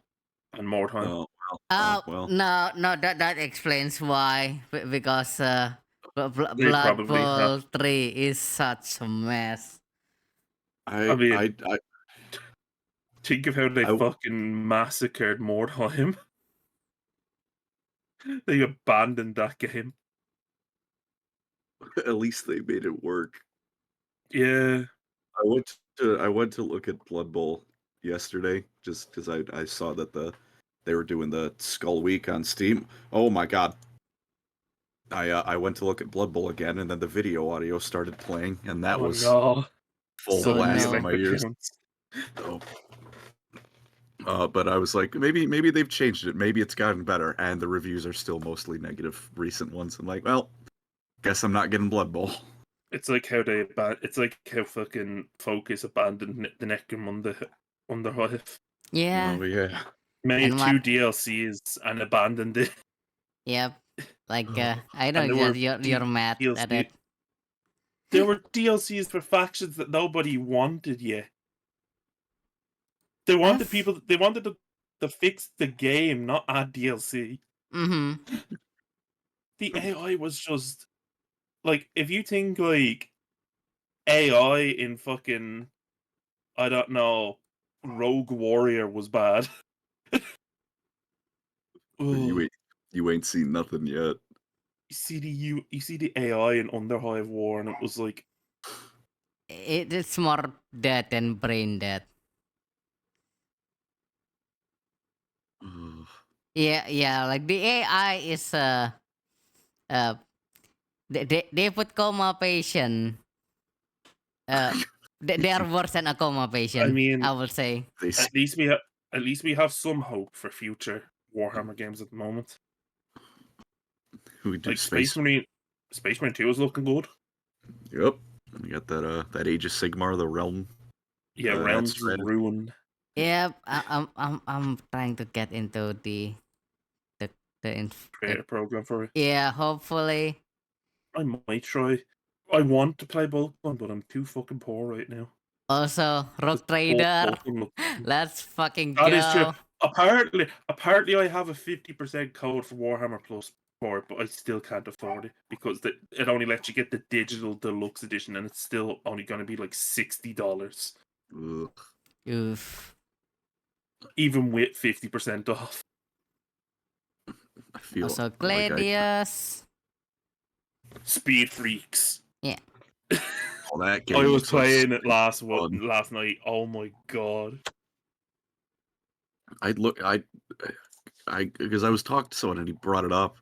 and Mordheim. Oh, Oh, well. no, that explains why. Because Blood probably Bowl 3 is such a mess. I mean- Think of how they I- fucking massacred Mordheim. They abandoned that game. at least they made it work. Yeah. I went to look at Blood Bowl yesterday just because I saw that they were doing the Skull Week on Steam. Oh my god! I went to look at Blood Bowl again, and then the video audio started playing, and that was no. full So blast no. in my ears. accounts. Oh. But I was like, maybe they've changed it. Maybe it's gotten better, and the reviews are still mostly negative. Recent ones. I'm like, well, guess I'm not getting Blood Bowl. It's like how it's like how fucking Focus abandoned the Necromunda Underhive. Yeah. Oh yeah. Made And 2 what? DLCs and abandoned it. Yep. Like I know And there were you're mad at DLC. it. There were DLCs for factions that nobody wanted yet. They wanted I've- people. They wanted to fix the game, not add DLC. Mhm. The AI was just like, if you think like AI in fucking, I don't know, Rogue Warrior was bad. Ugh. You ain't seen nothing yet. You see the AI in Underhive War, and it was like, It's more dead than brain dead. Ugh. Yeah. Like the AI is uh they put coma patient. Uh, they are worse than a coma patient. mean, I will say. They s- at least we have some hope for future Warhammer games at the moment. we do Like space. Space Marine 2 is looking good. Yep. We got that Age of Sigmar, the Realm. Yeah, That's Realms was strategy. ruined. Yep. I'm trying to get into the Create a program for it. yeah. Hopefully. I might try. I want to play Bolton, but I'm too fucking poor right now. Also, Rock Just Trader. Bolton looks- Let's fucking That is true. go. Apparently, I have a 50% code for Warhammer Plus for it, but I still can't afford it because it only lets you get the digital deluxe edition, and it's still only going to be like $60, Ugh. Oof. even with 50% off. I feel Also, like Gladius. Speed Freaks. all that game. I was looks so playing it fun. last night. Oh my god! Because I was talking to someone and he brought it up.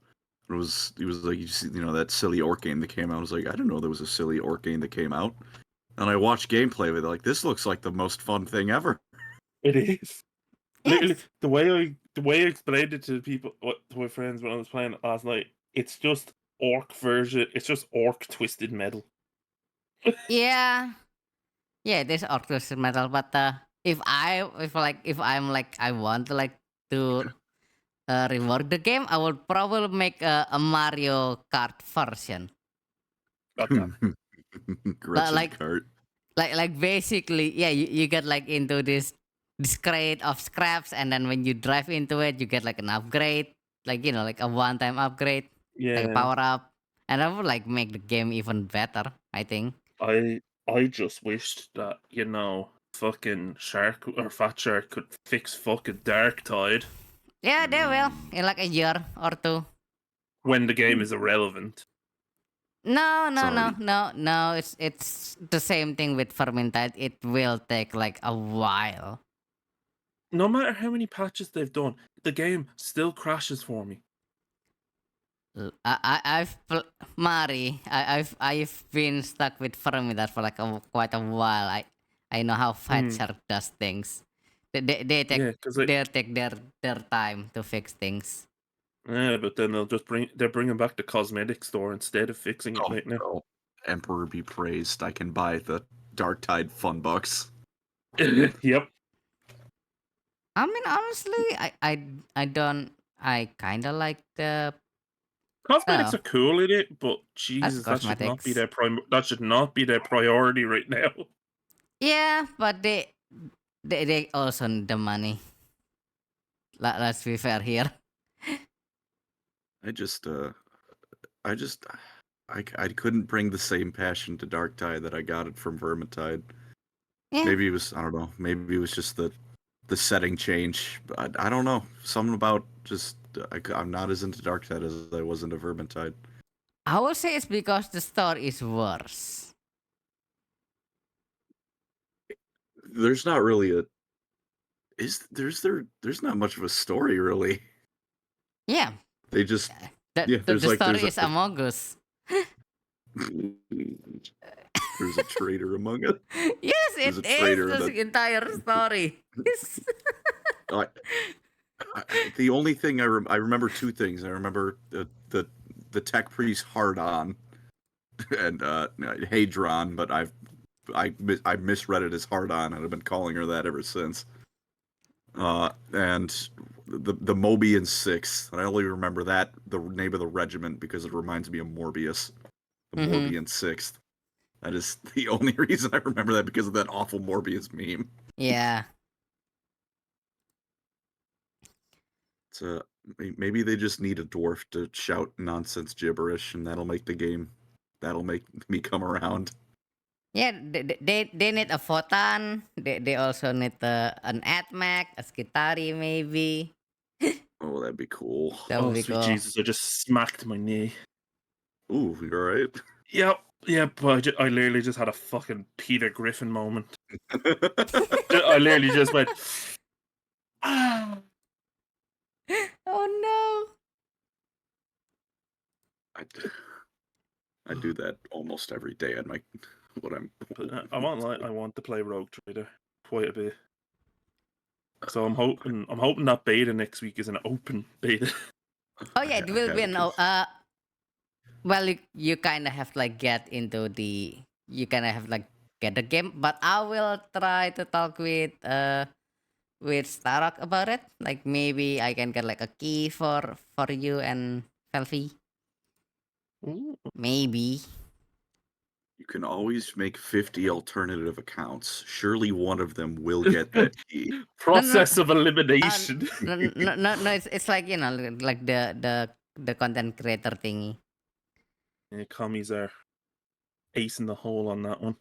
And he was like, that silly orc game that came out. I was like, I didn't know there was a silly orc game that came out. And I watched gameplay of it. Like, this looks like the most fun thing ever. It is. Literally, Yes. the way I explained it to people, to my friends when I was playing it last night, it's just orc version. It's just orc twisted metal. Yeah. Yeah, there's Orcus metal, but if I'm like I want to like to rework the game, I will probably make a Mario Kart version. Okay. Gretchen Like cart. like basically, yeah, you get like into this crate of scraps, and then when you drive into it, you get like an upgrade, like like a one-time upgrade, like a Yeah, power up, and that would like make the game even better. I think. I just wished that fucking Shark or Fat Shark could fix fucking Dark Tide Yeah, they will in like a year or two. when the game is irrelevant. No, no, no, Sorry. no, no. It's the same thing with Fermentide. It will take like a while. No matter how many patches they've done, the game still crashes for me. Mari. I've been stuck with Fermentide for like quite a while. I know how Fight Hmm. Shark does things. They take Yeah, because their time to fix things. yeah, but then they're bringing back the cosmetic store instead of fixing it right now. Oh, Emperor be praised. I can buy the Dark Tide fun bucks. Yep. I mean, honestly, I don't. I kind of like the Cosmetics are cool in it, but Jesus, that should not be cosmetics. that should not be their priority right now. Yeah, but they also need the money. Let's be fair here. I just I couldn't bring the same passion to Dark Tide that I got it from Vermintide. Yeah. Maybe it was, I don't know. Maybe it was just the setting change. But I don't know. Something about just I'm not as into Dark Tide as I was into Vermintide. I would say it's because the story is worse. There's not really there's not much of a story really. Yeah. They just The there's story is Among Us. there's a traitor among us. Yes, There's it a is traitor the that entire story. The only thing I remember two things. I remember the tech priest hard on, and Hadron, but I misread it as hard on, and I've been calling her that ever since. And the Mobian Sixth, and I only remember that the name of the regiment because it reminds me of Morbius, the Morbian Sixth. That is the only reason I remember that, because of that awful Morbius meme. Yeah. So maybe they just need a dwarf to shout nonsense gibberish, and that'll make me come around. Yeah, they need a photon. They also need an AdMac, a Skitari maybe. Oh, that'd be cool. That would Oh, be sweet cool. Jesus! I just smacked my knee. Ooh, you all right? Yep. But I literally just had a fucking Peter Griffin moment. I literally just went. Ah. Oh I do that almost every day on my what I'm. But I want to play Rogue Trader quite a bit. So I'm hoping that beta next week is an open beta. no. Oh yeah, it will be an well, you kind of have to like get into the get the game, but I will try to talk with Starrock about it. Like maybe I can get like a key for you and Felfie. Ooh. Maybe. You can always make 50 alternative accounts. Surely one of them will get that key. Process of elimination. No, it's like, like the content creator thingy. Yeah, commies are acing the hole on that one.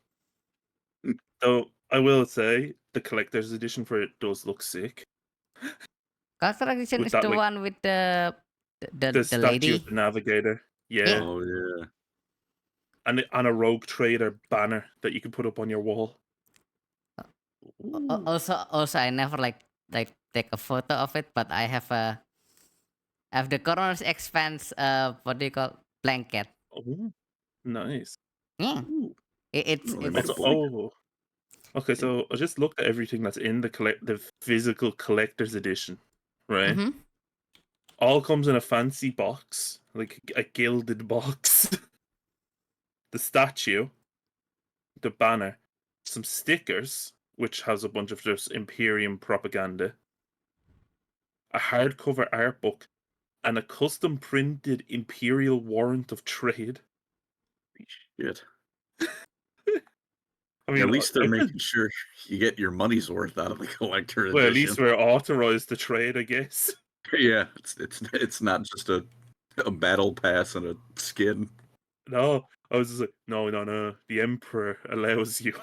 Though I will say the collector's edition for it does look sick. Collector edition With is that, the like, one with the statue lady. of the navigator. Yeah. Oh yeah. And a rogue trader banner that you can put up on your wall. Also, I never like take a photo of it, but I have the coroner's expense what do you call blanket. Oh, nice. Yeah, Ooh. it's Oh, they made a it's blanket. Okay, so I just looked at everything that's in the physical collector's edition, right? mhm. All comes in a fancy box, like a gilded box. The statue, the banner, some stickers, which has a bunch of just Imperium propaganda, a hardcover art book, and a custom printed Imperial warrant of trade. Shit. I mean, At least they're making sure you get your money's worth out of the collector edition. well, at least we're authorized to trade, I guess. Yeah, it's not just a battle pass and a skin. No, I was just like, no. The Emperor allows you.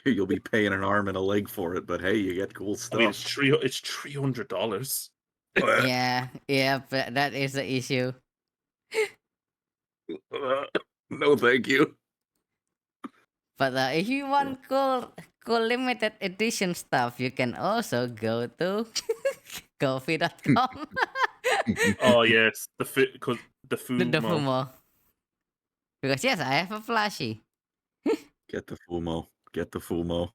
You'll be paying an arm and a leg for it, but hey, you get cool I mean, stuff. it's $300. Yeah, but that is the issue. No, thank you. But if you want cool limited edition stuff, you can also go to coffee.com. Oh yes, the Fumo. The Fumo. Because yes, I have a plushie. Get the Fumo. Get the Fumo.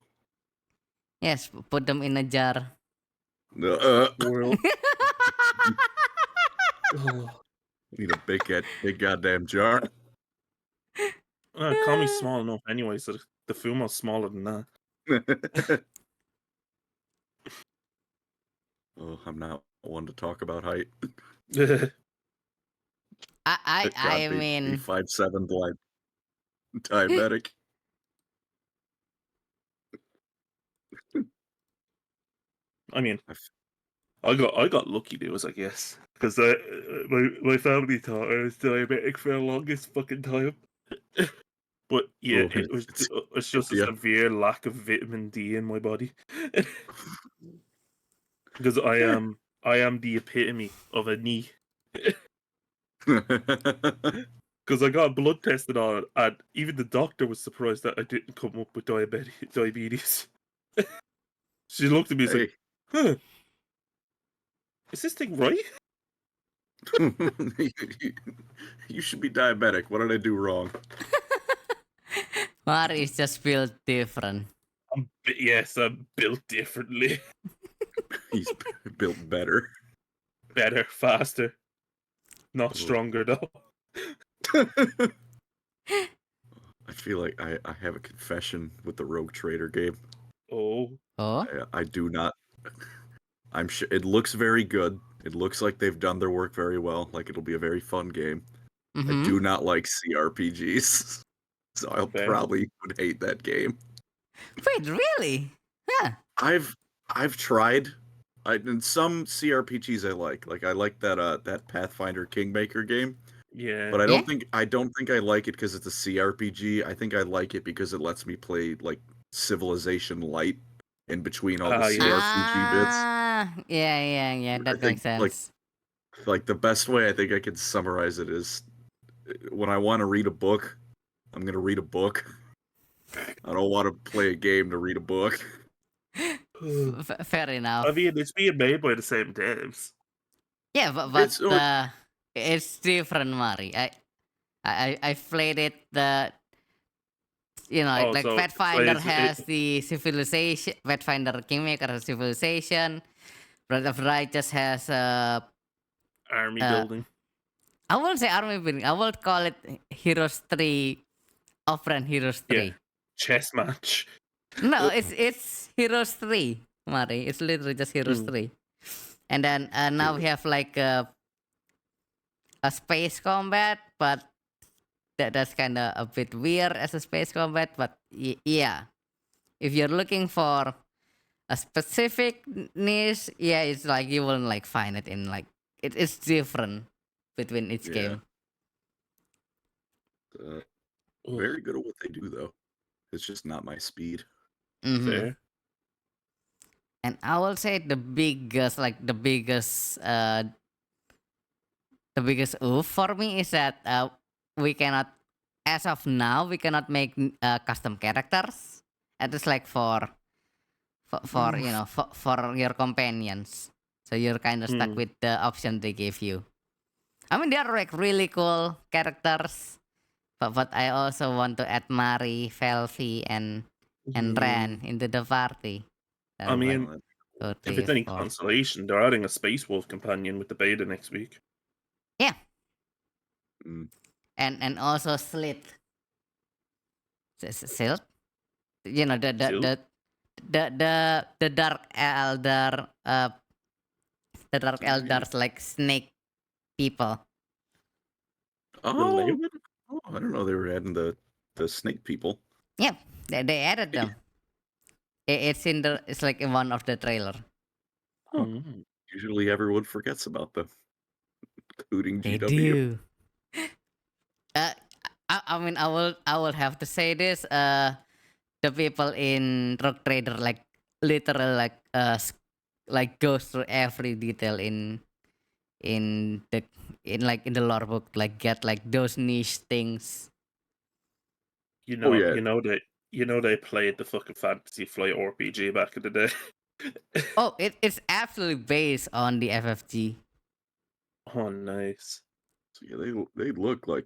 Yes, put them in a jar. World. Oh. Need a big goddamn jar. Call me small enough anyway, so the Fumo's smaller than that. Oh, I'm not one to talk about height. I mean, 5'7" blind diabetic. I mean, I got lucky news, I guess, because my family thought I was diabetic for the longest fucking time. But yeah, Oh, it's just a severe lack of vitamin D in my body. Because I am the epitome of a knee. Because I got blood tested on it, and even the doctor was surprised that I didn't come up with diabetes. She looked at me and Hey. said, "Huh, is this thing right?" You should be diabetic. What did I do wrong? Mari is just built different. Yes, I'm built differently. he's built better. Better, faster, not Ugh. stronger though. I feel like I have a confession with the Rogue Trader game. Oh, Oh, I do not. I'm sure it looks very good. It looks like they've done their work very well. Like it'll be a very fun game. I mm-hmm. do not like CRPGs, so I'll Fair. probably would hate that game. Wait, really? Yeah. I've tried. And some CRPGs I like. Like I like that Pathfinder Kingmaker game. yeah. But I Yeah? don't think I like it because it's a CRPG. I think I like it because it lets me play like Civilization Light in between all the Ah, yeah. CRPG bits. Yeah. I That think makes sense. like the best way I think I could summarize it is when I want to read a book, I'm gonna read a book. I don't want to play a game to read a book. Fair enough. I mean, it's being made by the same devs. Yeah, but It's like- it's different, Mari. I played it. Oh, Like so Pathfinder it's- has the civilization. Pathfinder Kingmaker has civilization. Breath of Righteous has Army Uh, building. I won't say army building. I will call it Heroes 3, Offrand Heroes 3. Yeah. Chess match. No, it's Heroes 3, Mari. It's literally just Heroes Mm. 3. And then now we have like a space combat, but that's kind of a bit weird as a space combat. But yeah, if you're looking for a specific niche, yeah, it's like you won't like find it in like it's different between each Yeah. game. Ugh, Very good at what they do though. It's just not my speed. Mhm. fair. And I will say the biggest oof for me is that we cannot, as of now, we cannot make custom characters. It is like for your companions. So you're kind of stuck Mm. with the option they gave you. I mean, they are like really cool characters, but I also want to add Mari, Felfi, and Ran into the party. I So, mean, one, Uh, 2, 3, if it's any 4. consolation, they're adding a Space Wolf companion with the beta next week. mm, And also Slit. Silt? You know Silt? the Dark Elder the Dark Elders like snake people. oh, Layman? I don't know they were adding the snake people. Yep, they added them. It's like in one of the trailer. Oh. Mm. Usually everyone forgets about them, including They GW. do. I mean I will have to say this. The people in Rock Trader like literally like goes through every detail in the in the lore book, like get like those niche things. You know, yeah. you know they played the fucking Fantasy Flight RPG back in the day. Oh, it's absolutely based on the FFG. Oh, nice. So yeah, they look like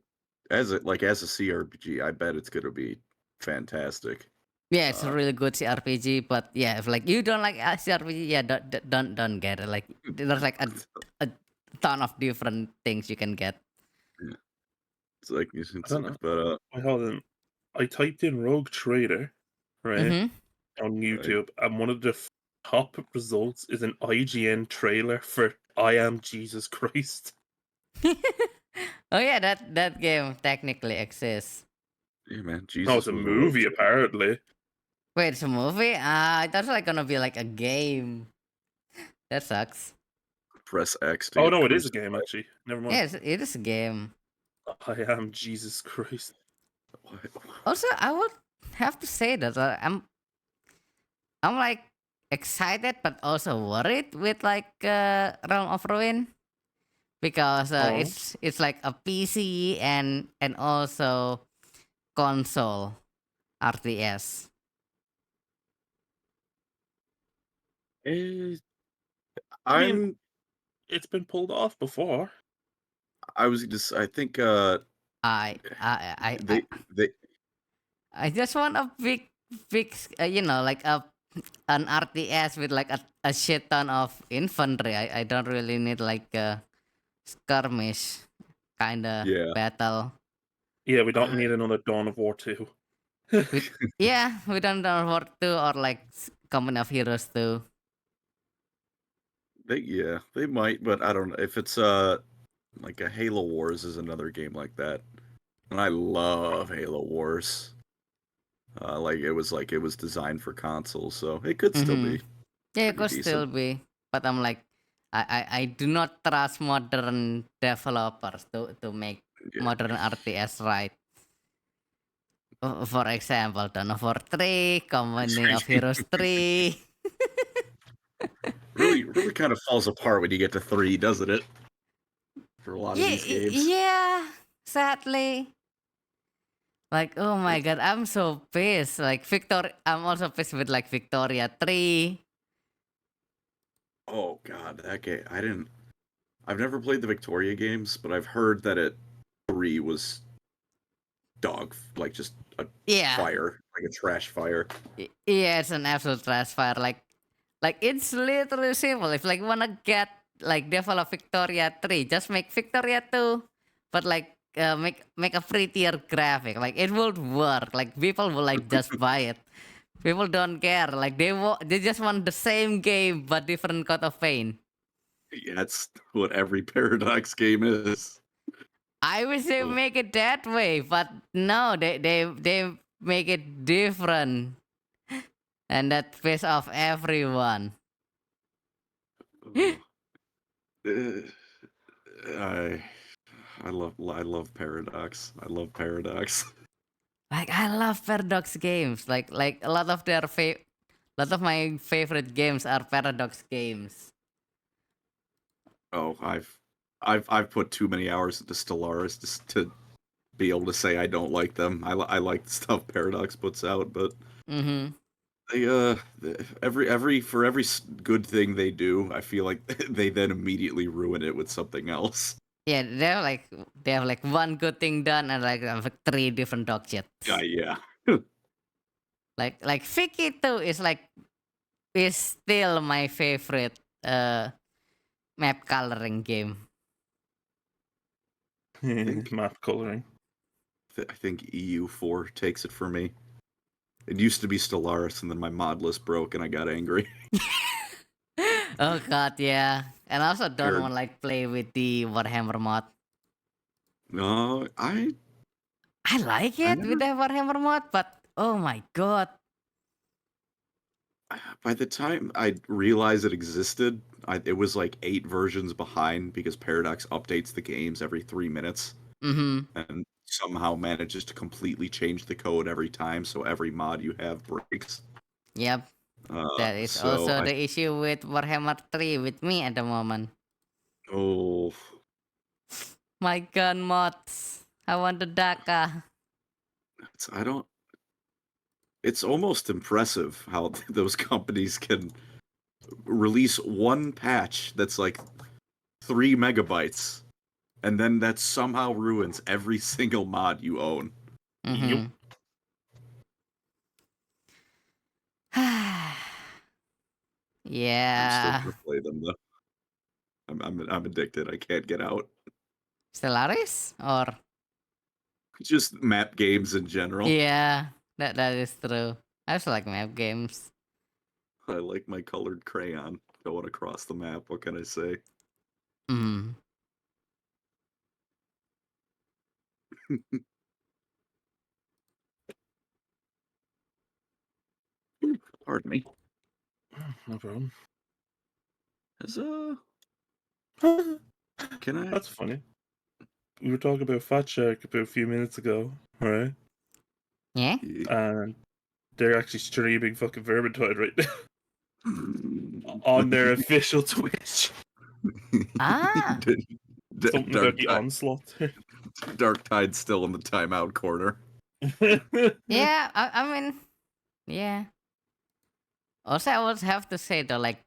as a CRPG. I bet it's gonna be fantastic. Yeah, it's a really good CRPG, but yeah, if like you don't like CRPG, yeah, don't get it. Like there's like a ton of different things you can get. It's like don't know. but Wait, hold on. I typed in Rogue Trader, right, Mm-hmm. on YouTube, and one of the top results is an IGN trailer for I Am Jesus Christ. Oh yeah, that game technically exists. yeah, man, Jesus. No, it's a was movie, rogue. apparently. Wait, it's a movie? That's like gonna be like a game. That sucks. Press X. Oh, no, it is a game, actually. Never mind. Yes, it is a game. I Am Jesus Christ. Also, I would have to say that I'm like excited but also worried with like Realm of Ruin because Oh. it's like a PC and also console RTS. I mean, it's been pulled off before. I was just. I think. I They. I just want a big like a an RTS with like a shit ton of infantry. I don't really need like a skirmish kind of Yeah. battle. Yeah, we don't I- need another Dawn of War 2. Yeah, we don't know what to or like Company of Heroes 2. They might, but I don't know if it's like a Halo Wars is another game like that, and I love Halo Wars. Like it was designed for consoles, so it could still Mhm. be Yeah, it pretty could still decent. be, but I'm like, I do not trust modern developers to make Yeah. modern RTS right. For example, Dawn of War 3, Company of Heroes 3. Really kind of falls apart when you get to 3, doesn't it? For a lot of Yeah, these games. yeah, sadly. Like, oh my god, I'm so pissed. Like, I'm also pissed with like Victoria 3. Oh god, that game. I've never played the Victoria games, but I've heard that 3 was like just a Yeah, fire, like a trash fire. yeah, it's an absolute trash fire. Like it's literally simple. If like wanna get like develop Victoria 3, just make Victoria 2, but like make a prettier graphic. Like it would work. Like people will like just buy it. People don't care. Like they just want the same game but different coat of paint. Yeah, that's what every Paradox game is. I wish they Oh, make it that way, but no, they make it different, and that piss off everyone. oh. Uh, I I love Paradox. I love Paradox. Like I love Paradox games. Like a lot of lot of my favorite games are Paradox games. Oh, I've put too many hours into Stellaris just to be able to say I don't like them. I like the stuff Paradox puts out, but Mm-hmm. they for every good thing they do, I feel like they then immediately ruin it with something else. Yeah, they have like one good thing done and like three different dog shits. Yeah. Like Vicky 2 is still my favorite map coloring game. Map coloring. I think EU4 takes it for me. It used to be Stellaris, and then my mod list broke, and I got angry. Oh god, yeah. And I also don't Or- want like play with the Warhammer mod. No, I like I it with never. the Warhammer mod, but oh my god. By the time I realized it existed, it was like 8 versions behind because Paradox updates the games every 3 minutes Mm-hmm. and somehow manages to completely change the code every time, so every mod you have breaks. Yep. That is So also I the issue with Warhammer 3 with me at the moment. oh, My gun mods. I want the DACA. I don't. It's almost impressive how those companies can release one patch that's like 3 megabytes, and then that somehow ruins every single mod you own. Mm-hmm. I'm still Yeah. gonna play them though. I'm addicted. I can't get out. Stellaris? Or Just map games in general. yeah, that is true. I also like map games. I like my colored crayon going across the map. What can I say? Mm. Pardon me. No problem. Is can I? That's funny. We were talking about Fat Shark about a few minutes ago, right? Yeah? And they're actually streaming fucking Vermintide right now on their official Twitch. Ah. Something about the onslaught. Dark Tide's still in the timeout corner. Yeah, I mean, yeah. Also, I would have to say though, like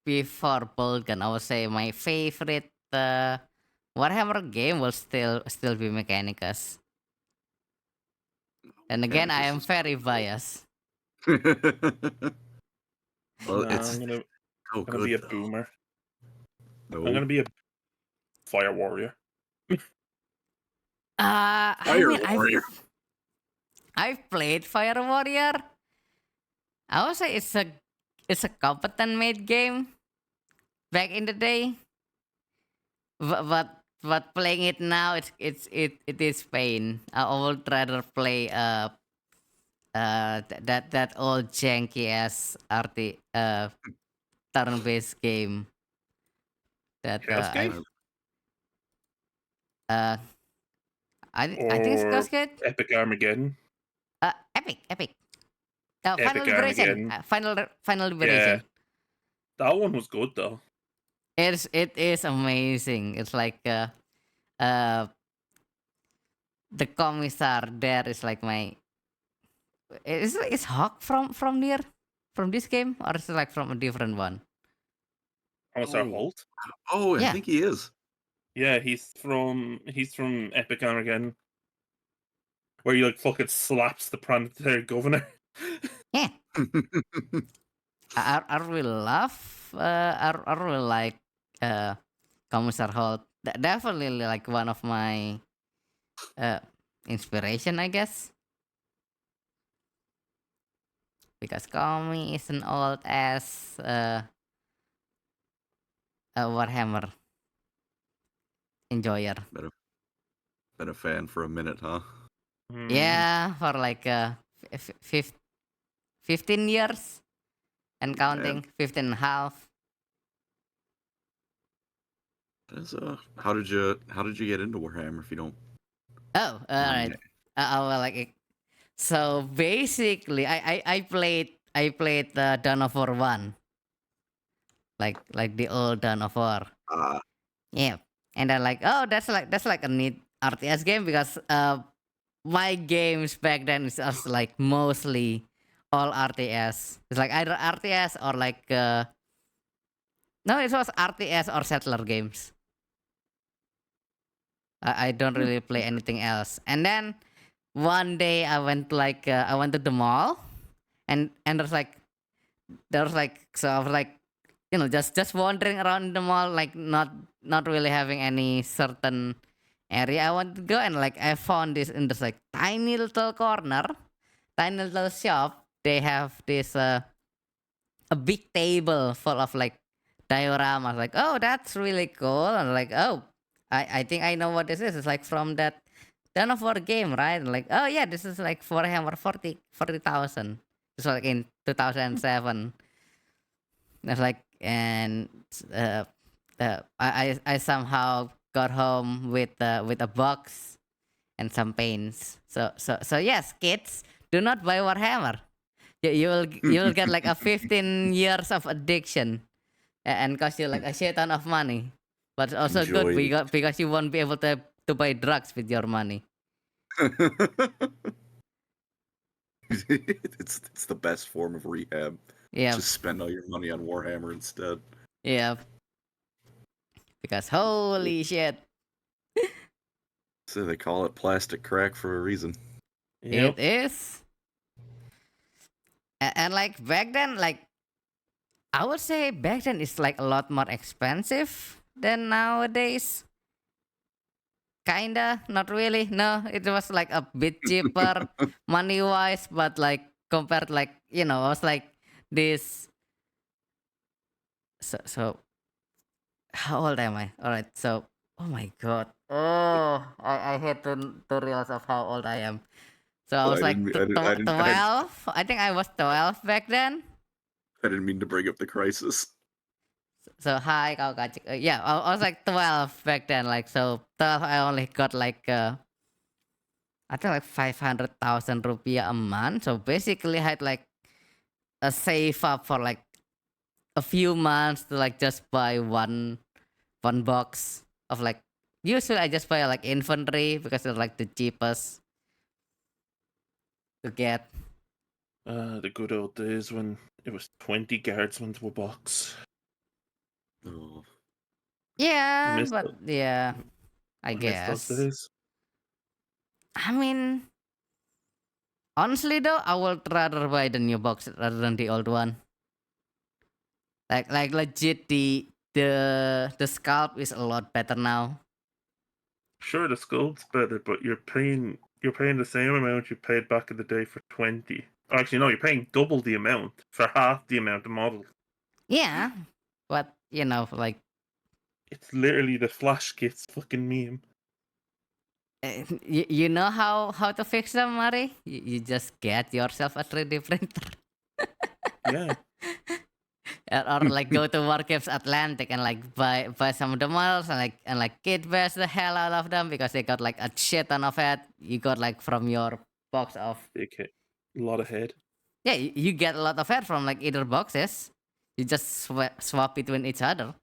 before Bulgan, I would say my favorite Warhammer game will still be Mechanicus. And again, I am Mechanicus is very pretty cool. biased. Well, Nah, it's I'm gonna so gonna be good a though. boomer. I'm No, gonna be a fire warrior. I Fire mean, Warrior. I've played Fire Warrior. I would say it's a competent made game back in the day. But playing it now, it is pain. I would rather play that old janky ass turn based game that Hellscape uh I think it's or good. Epic Armageddon. Epic. Final Epic Liberation. Armageddon. Final Yeah, Liberation. that one was good though. It is amazing. It's like uh the Kommissar there is like my is Hawk from there from this game, or is it like from a different one? Commissar Oh, Holt. oh, I Yeah. think he is. Yeah, he's from Epic Armageddon, where he like fucking slaps the planetary governor. Yeah. I really love I really like Commissar Holt. Definitely like one of my uh inspiration, I guess, because Commie is an old ass Warhammer enjoyer. been, a, been a fan for a minute, huh? Yeah, for like 15 years and Man, counting, 15 and a half. how did you get into Warhammer if you don't Oh, all right. mind? Well, so basically, I played the Dawn of War one, like the old Dawn of War. Uh, Yeah, and I like, oh, that's like a neat RTS game, because my games back then is also like mostly all RTS. It's like either RTS or like no, it was RTS or settler games. I don't really play anything else. And then one day I went to the mall, and there's like so I was like, just wandering around the mall, like not really having any certain area I want to go, and like I found this in this like tiny little corner, tiny little shop. They have this a big table full of like dioramas. Like, oh, that's really cool. And like, oh, I think I know what this is. It's like from that Dawn of War game, right? And like, oh yeah, this is like for Hammer 40,000. It's like in 2007. It's like, and uh, I somehow got home with a box and some paints. So yes, kids, do not buy Warhammer. You will get like a 15 years of addiction, and cost you like a shit ton of money. But it's also good enjoy. because you won't be able to buy drugs with your money. It's the best form of rehab. Yeah, Just spend all your money on Warhammer instead. yeah. Because holy shit, So they call it plastic crack for a reason. it Yep. is. And like back then, like I would say back then it's like a lot more expensive than nowadays. Kinda, not really. No, it was like a bit cheaper money wise, but like compared, like, I was like this. So how old am I? All right, so oh my god, oh, I hate to realize of how old I am. So I Well, was like I didn't, 12. I think I was 12 back then. I didn't mean to bring up the crisis. So hi, kau kacik. Yeah, I was like 12 back then. Like, so 12, I only got like I think like 500,000 rupiah a month. So basically, I had like a save up for like a few months to like just buy one box of like. Usually, I just buy like infantry because they're like the cheapest to get. The good old days when it was 20 guardsmen to a box. Oh, Yeah, Missed but it. yeah, I I miss those guess. days. I mean, honestly though, I would rather buy the new box rather than the old one. Like legit, the scalp is a lot better now. Sure, the sculpt's better, but you're paying the same amount you paid back in the day for 20. Actually, no, you're paying double the amount for half the amount of models. Yeah, but like It's literally the Flash Kits fucking meme. you know how to fix them, Mari? You just get yourself a 3D printer. Yeah. Or like go to Wargames Atlantic and like buy some of the models and like kit bash the hell out of them because they got like a shit ton of it. You got like from your box of Okay. A lot of head. yeah, you get a lot of it from like either boxes. You just swap between each other.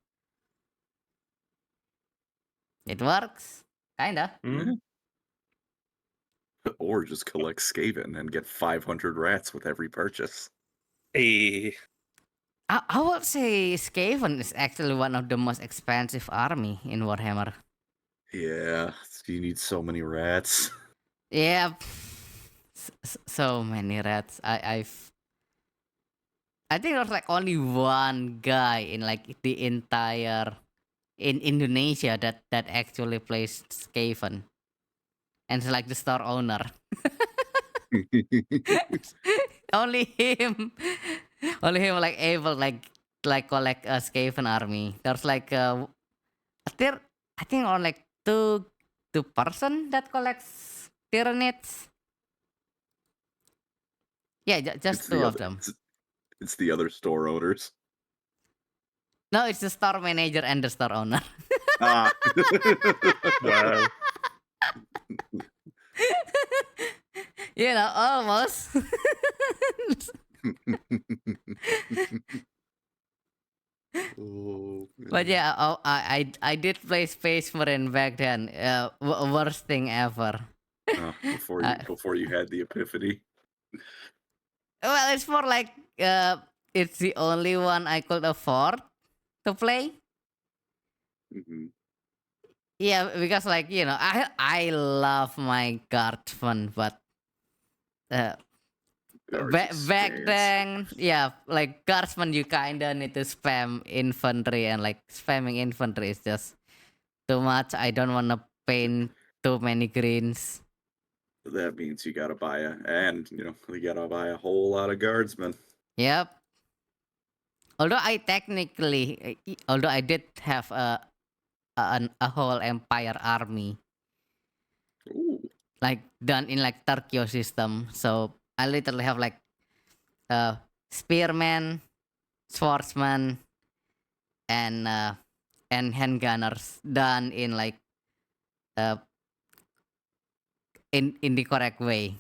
It works, kinda. Mm. Or just collect Skaven and get 500 rats with every purchase. Hey. I would say Skaven is actually one of the most expensive army in Warhammer. Yeah, you need so many rats. Yeah, so many rats. I think there's like only one guy in like the entire in Indonesia that actually plays Skaven, and it's like the store owner. Only him, only him like able like collect a Skaven army. There's like there I think on like two person that collects Tyranids. Yeah, just It's two the of other. them. It's the other store owners. No, it's the store manager and the store owner. Ah. Wow. Almost. Oh, But man. yeah, I did play Space Marine back then. Worst thing ever. Before you had the epiphany. Well, it's more like it's the only one I could afford to play. Mhm. Yeah, because like I love my guardsman, but Guards back experience. then, yeah, like guardsman, you kinda need to spam infantry, and like spamming infantry is just too much. I don't wanna paint too many greens. That means you gotta buy a whole lot of guardsmen. Yep. Although I did have a whole empire army Ooh. like done in like Turkey system, so I literally have like spearmen, swordsman, and handgunners done in like uh in the correct way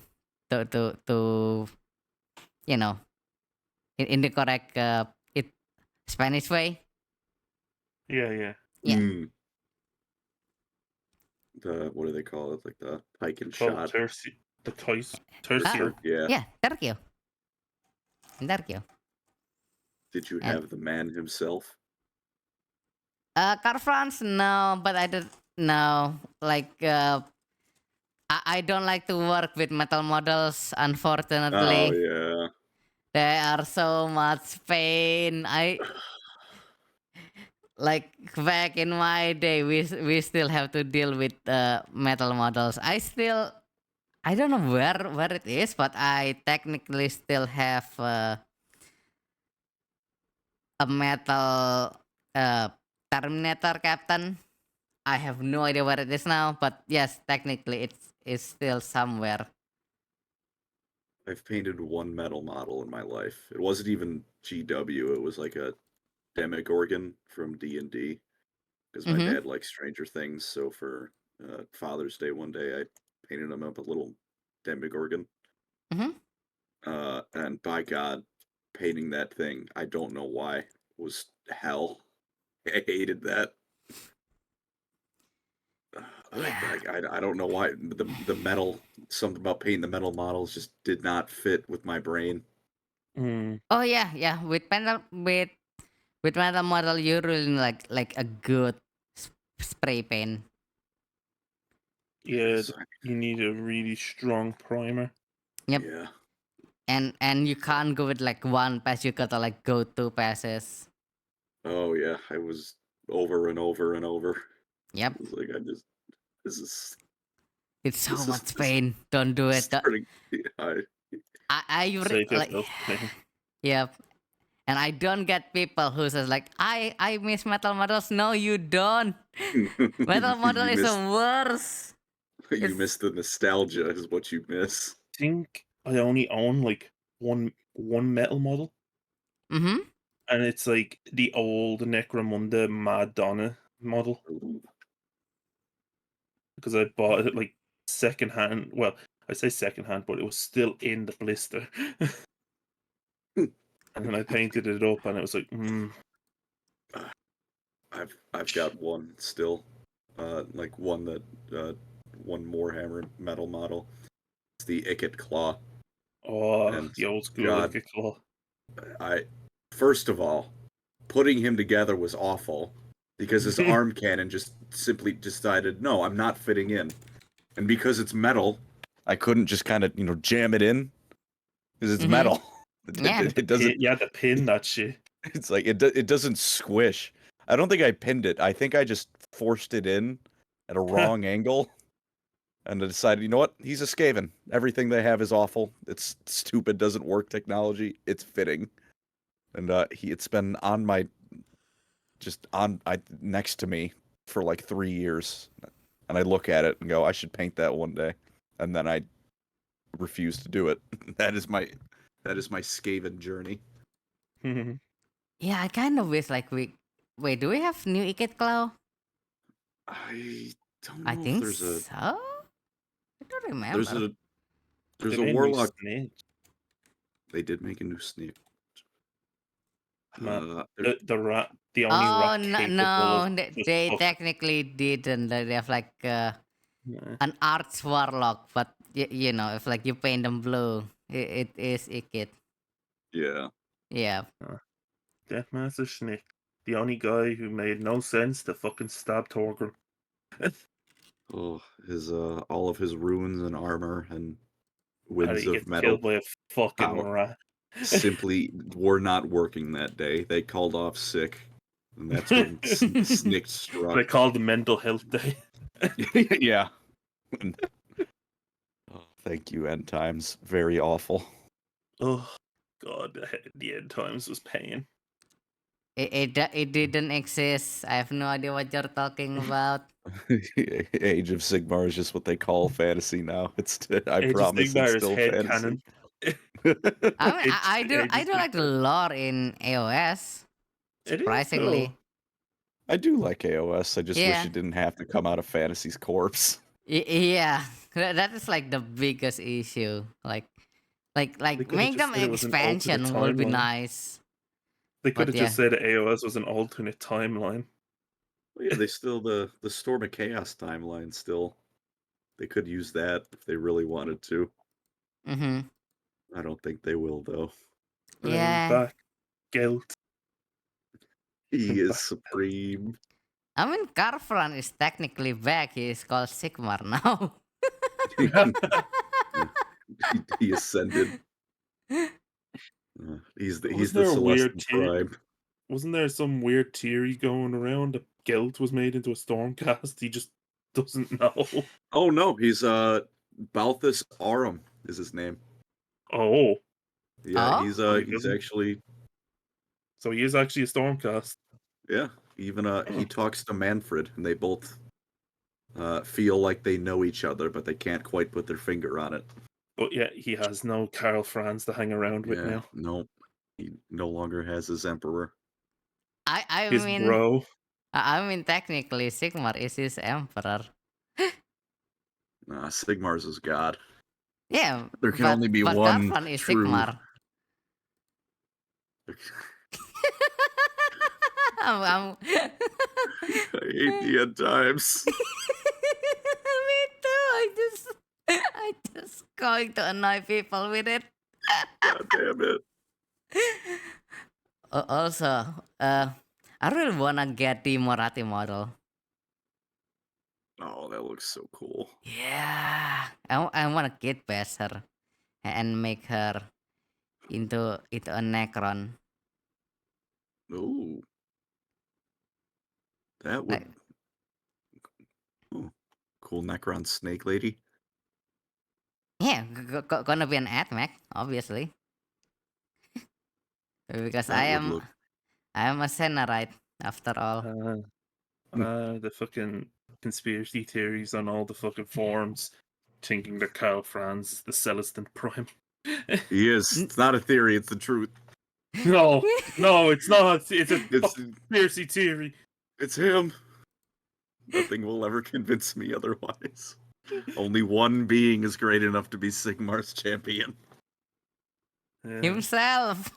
to you know in the correct it Spanish way. Yeah, yeah. Yeah. Mm. What do they call it? Like the pike and Called shot. the Tercio. Yeah. Yeah, Turkey. In Turkey. Did you And have the man himself? car France, no, but I did no. Like I don't like to work with metal models, Oh unfortunately. yeah. They are so much pain. I like back in my day, we still have to deal with metal models. I don't know where it is, but I technically still have a metal Terminator Captain. I have no idea where it is now, but yes, technically it's still somewhere. I've painted one metal model in my life. It wasn't even GW. It was like a Demogorgon from D&D. Because my Mm-hmm. dad likes Stranger Things, so for Father's Day one day, I painted him up a little Demogorgon. Mm-hmm. And by God, painting that thing, I don't know why, was hell. I hated that. Yeah. I don't know why the metal, something about painting the metal models just did not fit with my brain. Mm. Oh yeah. With metal model, you really need like a good spray paint. Yeah, So, you need a really strong primer. Yep. yeah. And you can't go with like one pass. You gotta like go two passes. Oh yeah, I was over and over and over. Yep. It was like this is It's so this is much pain. Don't do it. starting. Save Like, yourself pain. yep. And I don't get people who says like, I miss metal models. No, you don't. Metal model you is the miss worst. you miss It's the nostalgia is what you miss. I think I only own like one metal model, mm-hmm. and it's like the old Necromunda Madonna model Ooh. because I bought it like secondhand. Well, I say secondhand, but it was still in the blister, and then I painted it up, and it was like, I've got one still, like one that one Warhammer metal model. It's the Icket Claw, oh, and the old school God, Liquid Claw. I first of all, putting him together was awful because his arm cannon just simply decided, no, I'm not fitting in, and because it's metal, I couldn't just kind of jam it in because it's Mm-hmm. metal. Yeah. It doesn't. You had to pin that shit. It's like it doesn't squish. I don't think I pinned it. I think I just forced it in at a wrong angle, and I decided, you know what? He's a Skaven. Everything they have is awful. It's stupid. Doesn't work. Technology. It's fitting, and it's been on my next to me for like 3 years, and I look at it and go, I should paint that one day, and then I refuse to do it. That is my Skaven journey. Yeah, I kind of wish like wait, do we have new Iket Claw? I don't I know if think there's a so. I don't there's remember. a there's They a made a new warlock. snake. They did make a new snake. Man, There- the only Oh rat no, capable of just they fucking. technically didn't. They have like Yeah. an arch warlock, but you know, if like you paint them blue, it is Iket. yeah. Yeah. Deathmaster Schnick, the only guy who made no sense to fucking stab Torgrim. Oh, his all of his runes and armor and How winds did he of get killed metal by a fucking power rat? simply were not working that day. They called off sick, and that's when Snick They struck. called the mental health day. Yeah. Oh, thank you, end times. Very awful. Oh god, the end times was pain. It didn't exist. I have no idea what you're talking about. Age of Sigmar is just what they call fantasy now. I Age of promise it's Sigmar is still head fantasy. canon. I mean, Age I of do like the Sigmar. lore in AOS. It is Surprisingly, I do like AOS. I just wish yeah, it didn't have to come out of Fantasy's corpse. yeah. That is like the biggest issue. They could have make just them said it was an alternate expansion will be timeline. nice. They could But have yeah. just said AOS was an alternate timeline. Well, yeah, they still the Storm of Chaos timeline still. They could use that if they really wanted to. Mm-hmm. I don't think they will though. Bring Yeah. back guilt. He Bring is back supreme. I mean, Carfran is technically back. He is called Sigmar now. He ascended. He's the Wasn't there a weird Celestial Scribe. Wasn't there some weird theory going around that Gelt was made into a Stormcast? He just doesn't know. Oh no, he's Balthus Aurum is his name. Oh, Yeah, Oh? my he's goodness. actually So he is actually a Stormcast. yeah. Even he Oh. talks to Manfred, and they both feel like they know each other, but they can't quite put their finger on it. But yeah, he has no Karl Franz to hang around with Yeah, now. no, he no longer has his emperor. I His mean, bro. I mean, technically, Sigmar is his emperor. Nah, Sigmar's his god. Yeah, There can only be but one Carfran is true. Sigmar. I'm I hate the end times. Me too. I just going to annoy people with it. God damn it. Also, I really wanna get the Morati model. Oh, that looks so cool. Yeah, I wanna get past her and make her into a Necron. Ooh. That Like, would ooh, cool Necron snake lady. yeah, gonna be an AdMech, obviously, because That would look I am a Senarite after all. The fucking conspiracy theories on all the fucking forums, thinking that Karl Franz is the Celestin Prime. he is. N- It's not a theory, it's the truth. No, it's not. It's a It's conspiracy theory. it's him. Nothing will ever convince me otherwise. Only one being is great enough to be Sigmar's champion. Yeah. Himself.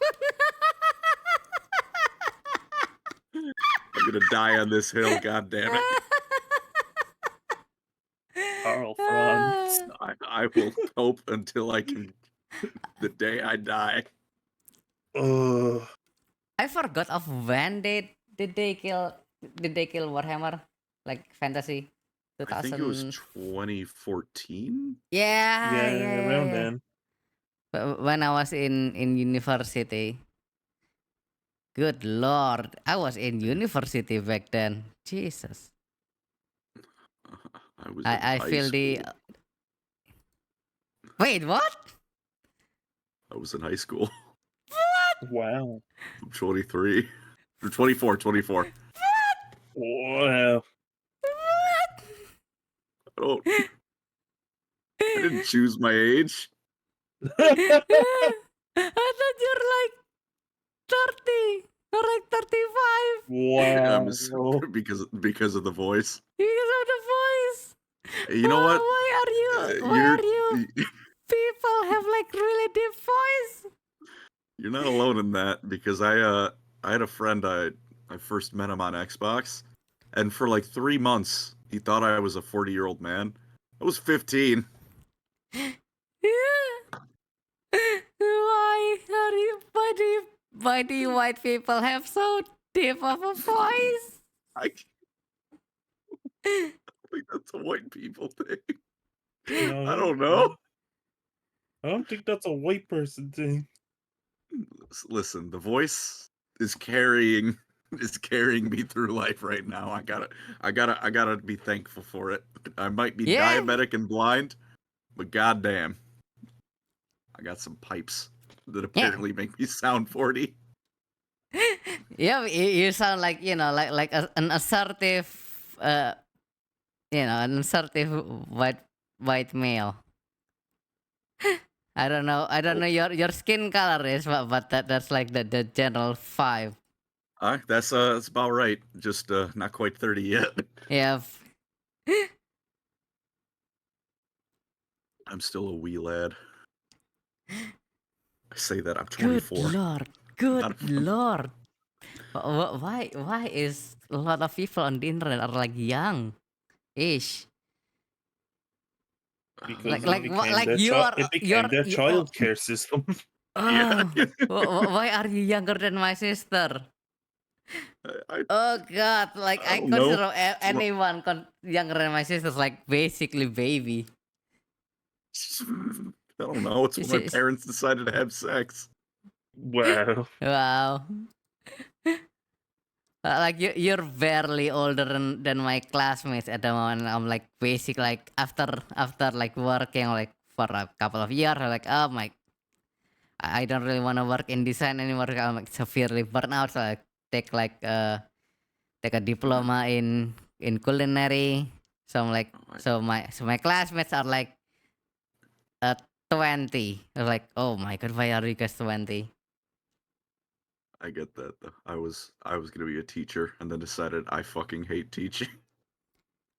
I'm gonna die on this hill, god damn it. Karl Franz. I will hope until I can the day I die. I forgot of when did they kill Warhammer, like fantasy I think it was 2000. 2014. Yeah, around then. When I was in university. Good lord, I was in university back then. Jesus, I was in I high feel school. wait, what? I was in high school. Wow. I'm 23. Or 24. Wow. I didn't choose my age. I thought you're like 30 or like 35 I'm Wow. because of the voice. because of the voice. You know what? Why are you people have like really deep voice? You're not alone in that, because I had a friend I first met him on Xbox, and for like 3 months he thought I was a 40-year-old man. I was 15. Yeah. Why do you white people have so deep of a voice? I think that's a white people thing. No, I don't know. I don't think that's a white person thing. Listen, the voice is carrying me through life right now. I gotta be thankful for it. I might be Yeah. diabetic and blind, but goddamn, I got some pipes that apparently make me sound 40. Yeah, you sound like like an assertive, an assertive white male. I don't know your skin color is, but that's like the general vibe. That's about right. Just not quite 30 yet. Yeah. I'm still a wee lad. I say that I'm Good 24. lord. Good Not- lord. Why is a lot of people on the internet are like young ish? Because Like it became their childcare system. Yeah. Why are you younger than my sister? I Oh god, like I I don't know. consider anyone younger than my sister like basically baby. I don't know. It's when my She's- parents decided to have sex. Wow. Wow. Like you're barely older than my classmates at the moment. I'm like basic like after like working like for a couple of years, I'm like, oh my, I don't really want to work in design anymore. I'm like severely burnt out. So I take a diploma in culinary. So I'm like, so my classmates are like 20. I'm like, oh my god, why are you guys 20? I get that though. I was gonna be a teacher and then decided I fucking hate teaching.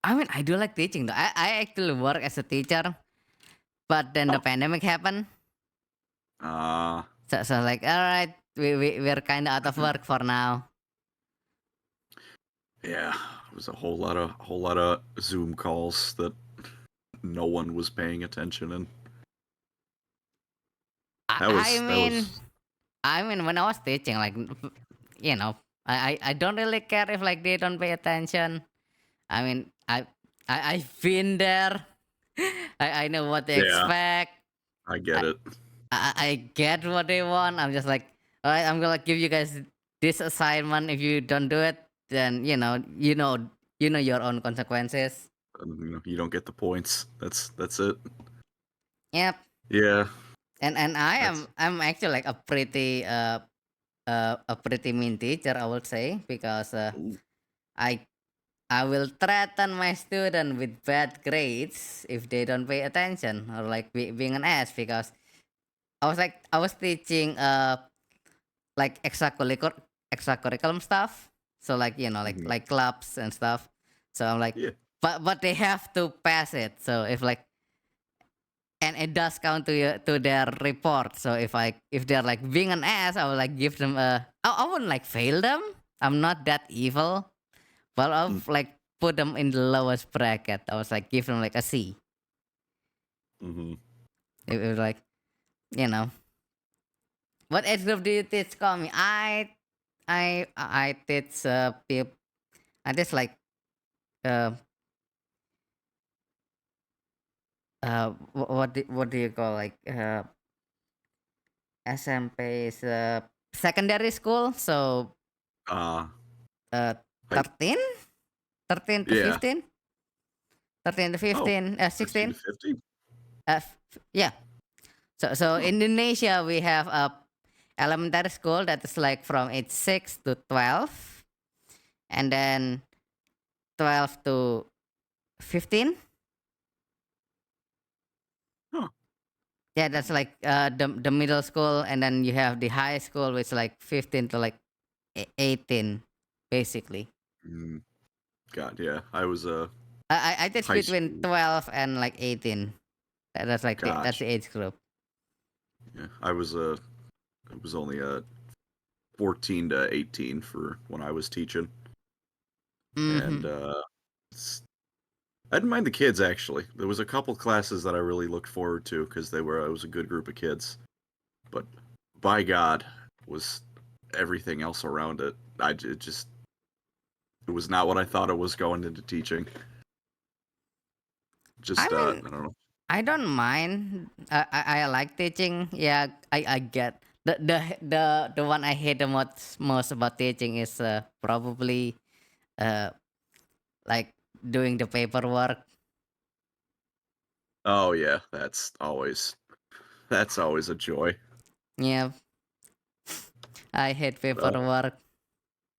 I mean, I do like teaching though. I actually work as a teacher, but then the pandemic happened. So like, all right, we're kind of out of work for now. Yeah, it was a whole lot of Zoom calls that no one was paying attention in. I mean, when I was teaching, like, I don't really care if like they don't pay attention. I mean, I've been there. I know what they Yeah. expect. I get it. I get what they want. I'm just like, all right, I'm gonna give you guys this assignment. If you don't do it, then you know your own consequences. You don't get the points. That's it. Yep. Yeah, And that's I'm actually like a pretty mean teacher, I would say, because ooh, I I will threaten my student with bad grades if they don't pay attention, or like being an ass, because I was teaching like extracurriculum stuff. So like mhm, like clubs and stuff. So I'm like, yeah. but they have to pass it. So if like, and it does count to their report. So if they're like being an ass, I will like give them I wouldn't like fail them. I'm not that evil. Well, I'll Mm, like put them in the lowest bracket. I was like give them like a C. mhm. It was like, you know, what age group do you teach? Call me. I teach I teach like uh what do you call like SMP is secondary school. So Uh, uh I 13 13 to yeah. 15, 13 to Oh, 15, 13 to 16. 15. Yeah. So Huh. in Indonesia we have a elementary school that is like from age 6 to 12, and then 12 to 15. Huh. Yeah, that's like the middle school, and then you have the high school, which is like 15 to like 18, basically. Mm, God, yeah. I was a I teach high between school. 12 and like 18. That's like that's Gotcha. the age group. Yeah, I was a. It was only a 14 to 18 for when I was teaching, and Mm-hmm. s- I didn't mind the kids actually. There was a couple classes that I really looked forward to because it was a good group of kids. But by God, was everything else around it. It just it was not what I thought it was going into teaching. I Just mean, I don't know. I don't mind. I like teaching. Yeah, I get the one I hate the most about teaching is probably uh like doing the paperwork. Oh yeah, that's always a joy. Yeah, I hate But paperwork.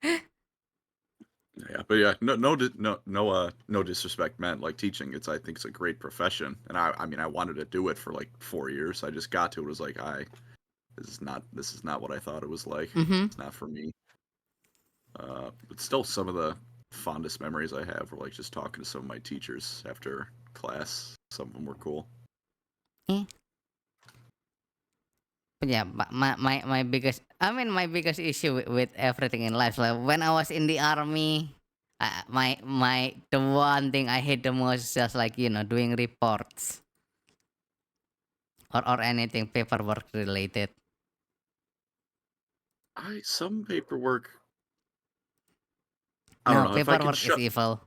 yeah, but yeah, no disrespect meant. Like teaching, I think it's a great profession, and I mean I wanted to do it for like 4 years. I just got to it was like this is not what I thought it was like. Mm-hmm. It's not for me. But still, some of the fondest memories I have were like just talking to some of my teachers after class. Some of them were cool. Yeah. But yeah, but my biggest, I mean, my biggest issue with everything in life, like when I was in the army, the one thing I hate the most is just like doing reports, or anything paperwork related. I some paperwork. I don't No, know if I can paperwork is shut. evil.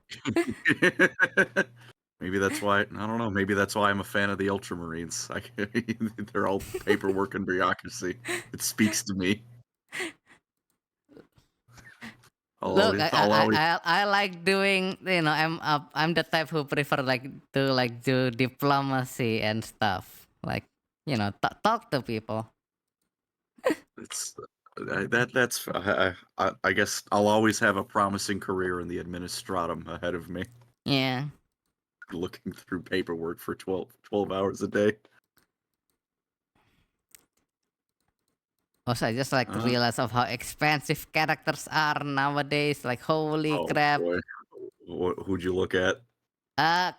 Maybe that's why. I don't know. Maybe that's why I'm a fan of the Ultramarines. They're all paperwork and bureaucracy. It speaks to me. Look, I'll always. I like doing, I'm the type who prefer like to like do diplomacy and stuff, like talk to people. It's that's. I guess I'll always have a promising career in the administratum ahead of me. Yeah. Looking through paperwork for 12 hours a day. Also, I just like Uh, realize of how expensive characters are nowadays. Like holy oh crap. boy, who'd you look at? Uh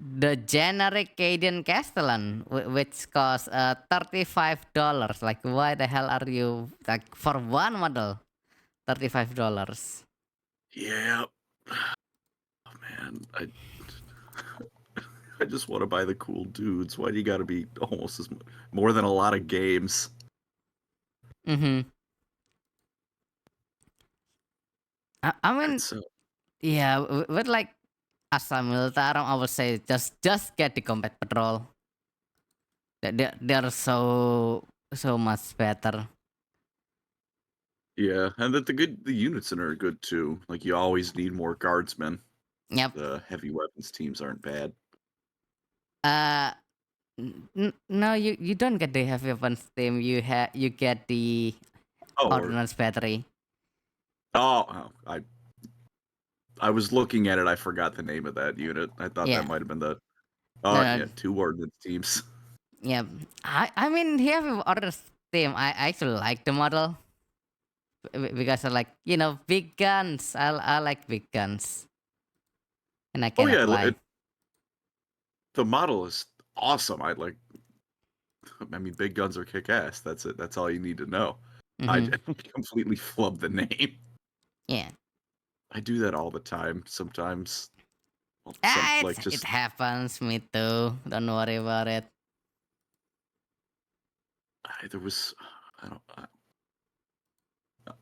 the generic Cadian Castellan, which costs $35. Like why the hell are you like for one model $35? Yeah, oh, man, I just want to buy the cool dudes. Why do you got to be almost more than a lot of games? Mm-hmm. I mean, It's yeah, with like Asa Militarum, I would say just get the combat patrol. They're so much better. Yeah, and the units in it are good too. Like you always need more guardsmen. Yep. The heavy weapons teams aren't bad. Uh, no, you don't get the heavy weapons team. You get the Oh, ordnance battery. I was looking at it. I forgot the name of that unit. I thought Yeah. that might have been the. No, no, Yeah, 2 ordnance teams. yeah. I mean, the heavy ordnance team. I actually like the model because I like big guns. I like big guns, and I Oh can yeah, apply. the model is awesome. I mean, big guns are kick ass. That's it. That's all you need to know. I Mm-hmm. completely flubbed the name. Yeah. I do that all the time. Sometimes, well, It happens. Me too. Don't worry about it. there was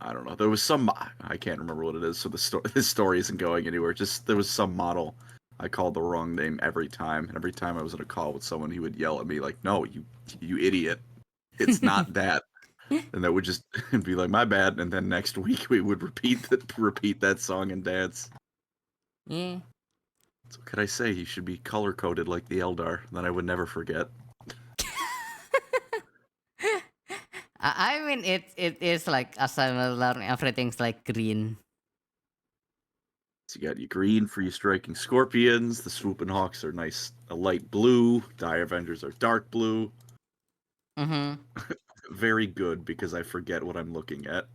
I don't know. There was some I can't remember what it is. So this story isn't going anywhere. Just there was some model I called the wrong name every time, and every time I was in a call with someone, he would yell at me like, "No, you idiot! It's not that." And that would just be like, "My bad." And then next week we would repeat that song and dance. Yeah. So what could I say? He should be color coded like the Eldar. Then I would never forget. I mean, it is like as I learn, everything's like green. So you got your green for your striking scorpions. The swooping hawks are nice, a light blue. Dire Avengers are dark blue. Mm-hmm. Very good because I forget what I'm looking at.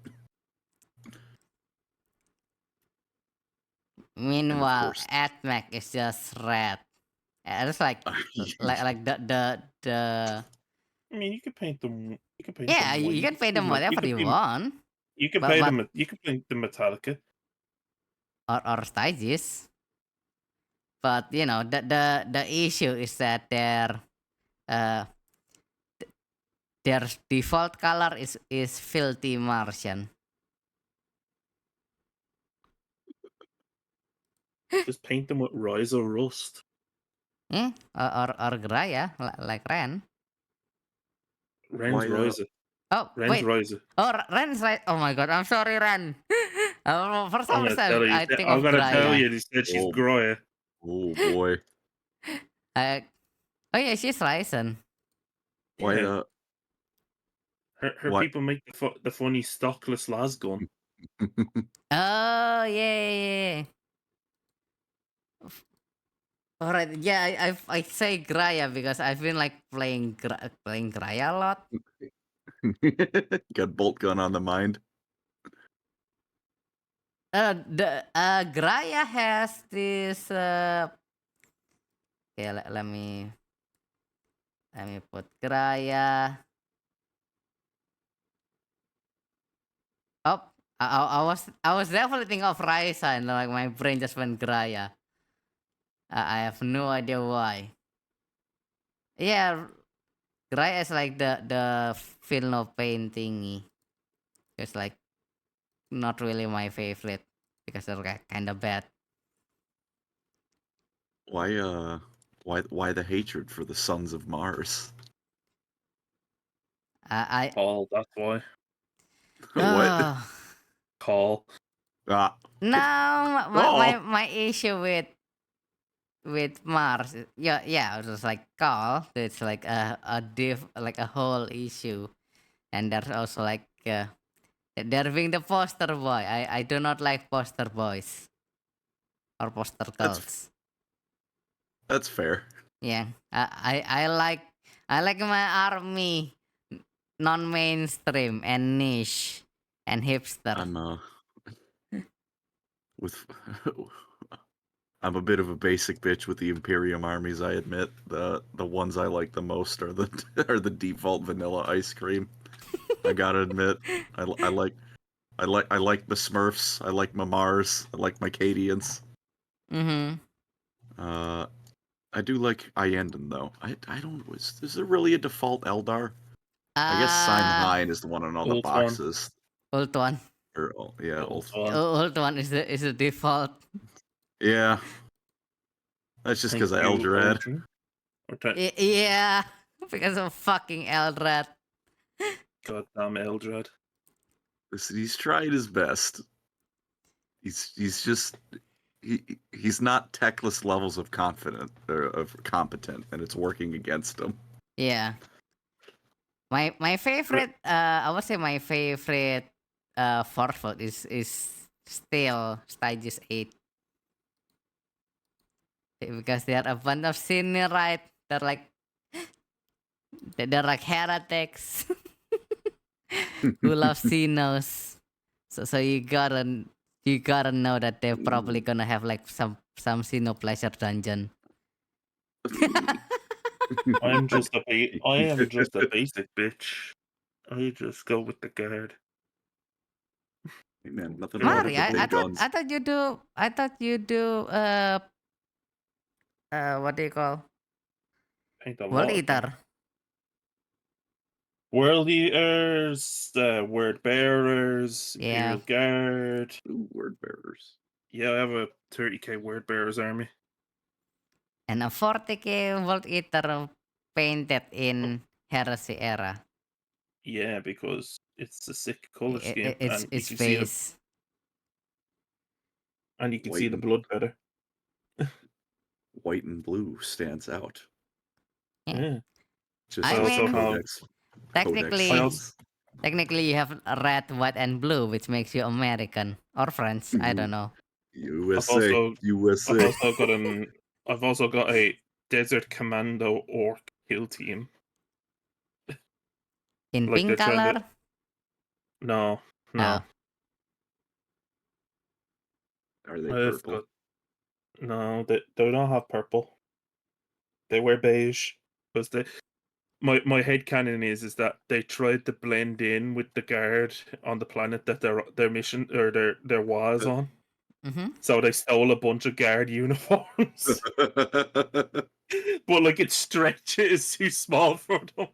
Meanwhile, course- AdMac is just red. It's like like the. I mean, you could paint them. You could paint Yeah, them you white. can paint them whatever you want, You can but paint them. You can paint them Metallica. or stages. But the issue is that uh their default color is filthy Martian. Just paint them with Rise or Rust. Yeah, or Graya like Ren. Ren's Why, Riser. Oh Ren's wait, Riser. Ren's right. Oh my god, I'm sorry, Ren. For I'm some gonna tell reason you. I think I'm of gonna tell Graya. you. They said she's Oh. Groya. Oh boy. Oh yeah, she's Ryzen. Why Yeah. Her What? people make the funny stockless las gun. Oh yeah. All right, yeah, I say Graya because I've been like playing Graya a lot. Got bolt gun on the mind. The Graya has this. Okay, let me put Graya. Oh, I was definitely thinking of Raisa and like my brain just went Graya. I have no idea why. Yeah, Graya is like the feel no pain thingy. It's like not really my favorite because they're kind of bad. Why the hatred for the sons of Mars? I Call. That's why. What? Call. Ah. No, Oh. my issue with Mars, yeah, it was like call. It's like like a whole issue, and there's also like they're being the poster boy. I do not like poster boys or poster girls. That's fair. Yeah, I like my army non-mainstream and niche and hipster. I'm with I'm a bit of a basic bitch with the Imperium armies, I admit. The ones I like the most are the are the default vanilla ice cream. I gotta admit. I like the Smurfs. I like my Mars. I like my Cadians. Mm-hmm. I do like Ienden though. I don't. Is there really a default Eldar? I guess Simon is the one on all the Old one. boxes. Old one. Or, yeah, Old one. Old one is the default. Yeah. That's just because of Thank you, Eldrad. Odin. Yeah, because of fucking Eldrad. Goddamn Eldrad. Listen, he's trying his best. He's just he's not techless levels of confident or of competent, and it's working against him. Yeah. My favorite I would say my favorite force vote is still Styges 8 because they are a bunch of senior, right? They're like heretics who love Xenos. So you gotta know that they're probably gonna have like some Xeno pleasure dungeon. I am just a basic bitch. I just go with the guard. Hey, man, nothing wrong with Mari, the big guns. I thought you do what do you call Paint a World lot of things. Eater? World Eaters, Word Bearers, Yeah. Imperial Guard. Ooh, word bearers. Yeah, I have a 30k Word Bearers army. And a 40k World Eater painted in Heresy era. Yeah, because it's a sick color scheme, It's and you its can see the face. White and- blood better. White and blue stands out. Yeah. Yeah. Just I as also mean, Codex. technically- Codex says. Technically, you have red, white, and blue, which makes you American or French. I don't know. USA. I've also got a Desert Commando Orc kill team. In Like pink they're trying to- color. No. Oh. Are they I've purple? No, they don't have purple. They wear beige because my headcanon is that they tried to blend in with the guard on the planet that their mission or their was on. Mm-hmm. So they stole a bunch of guard uniforms. But like its stretch is too small for them.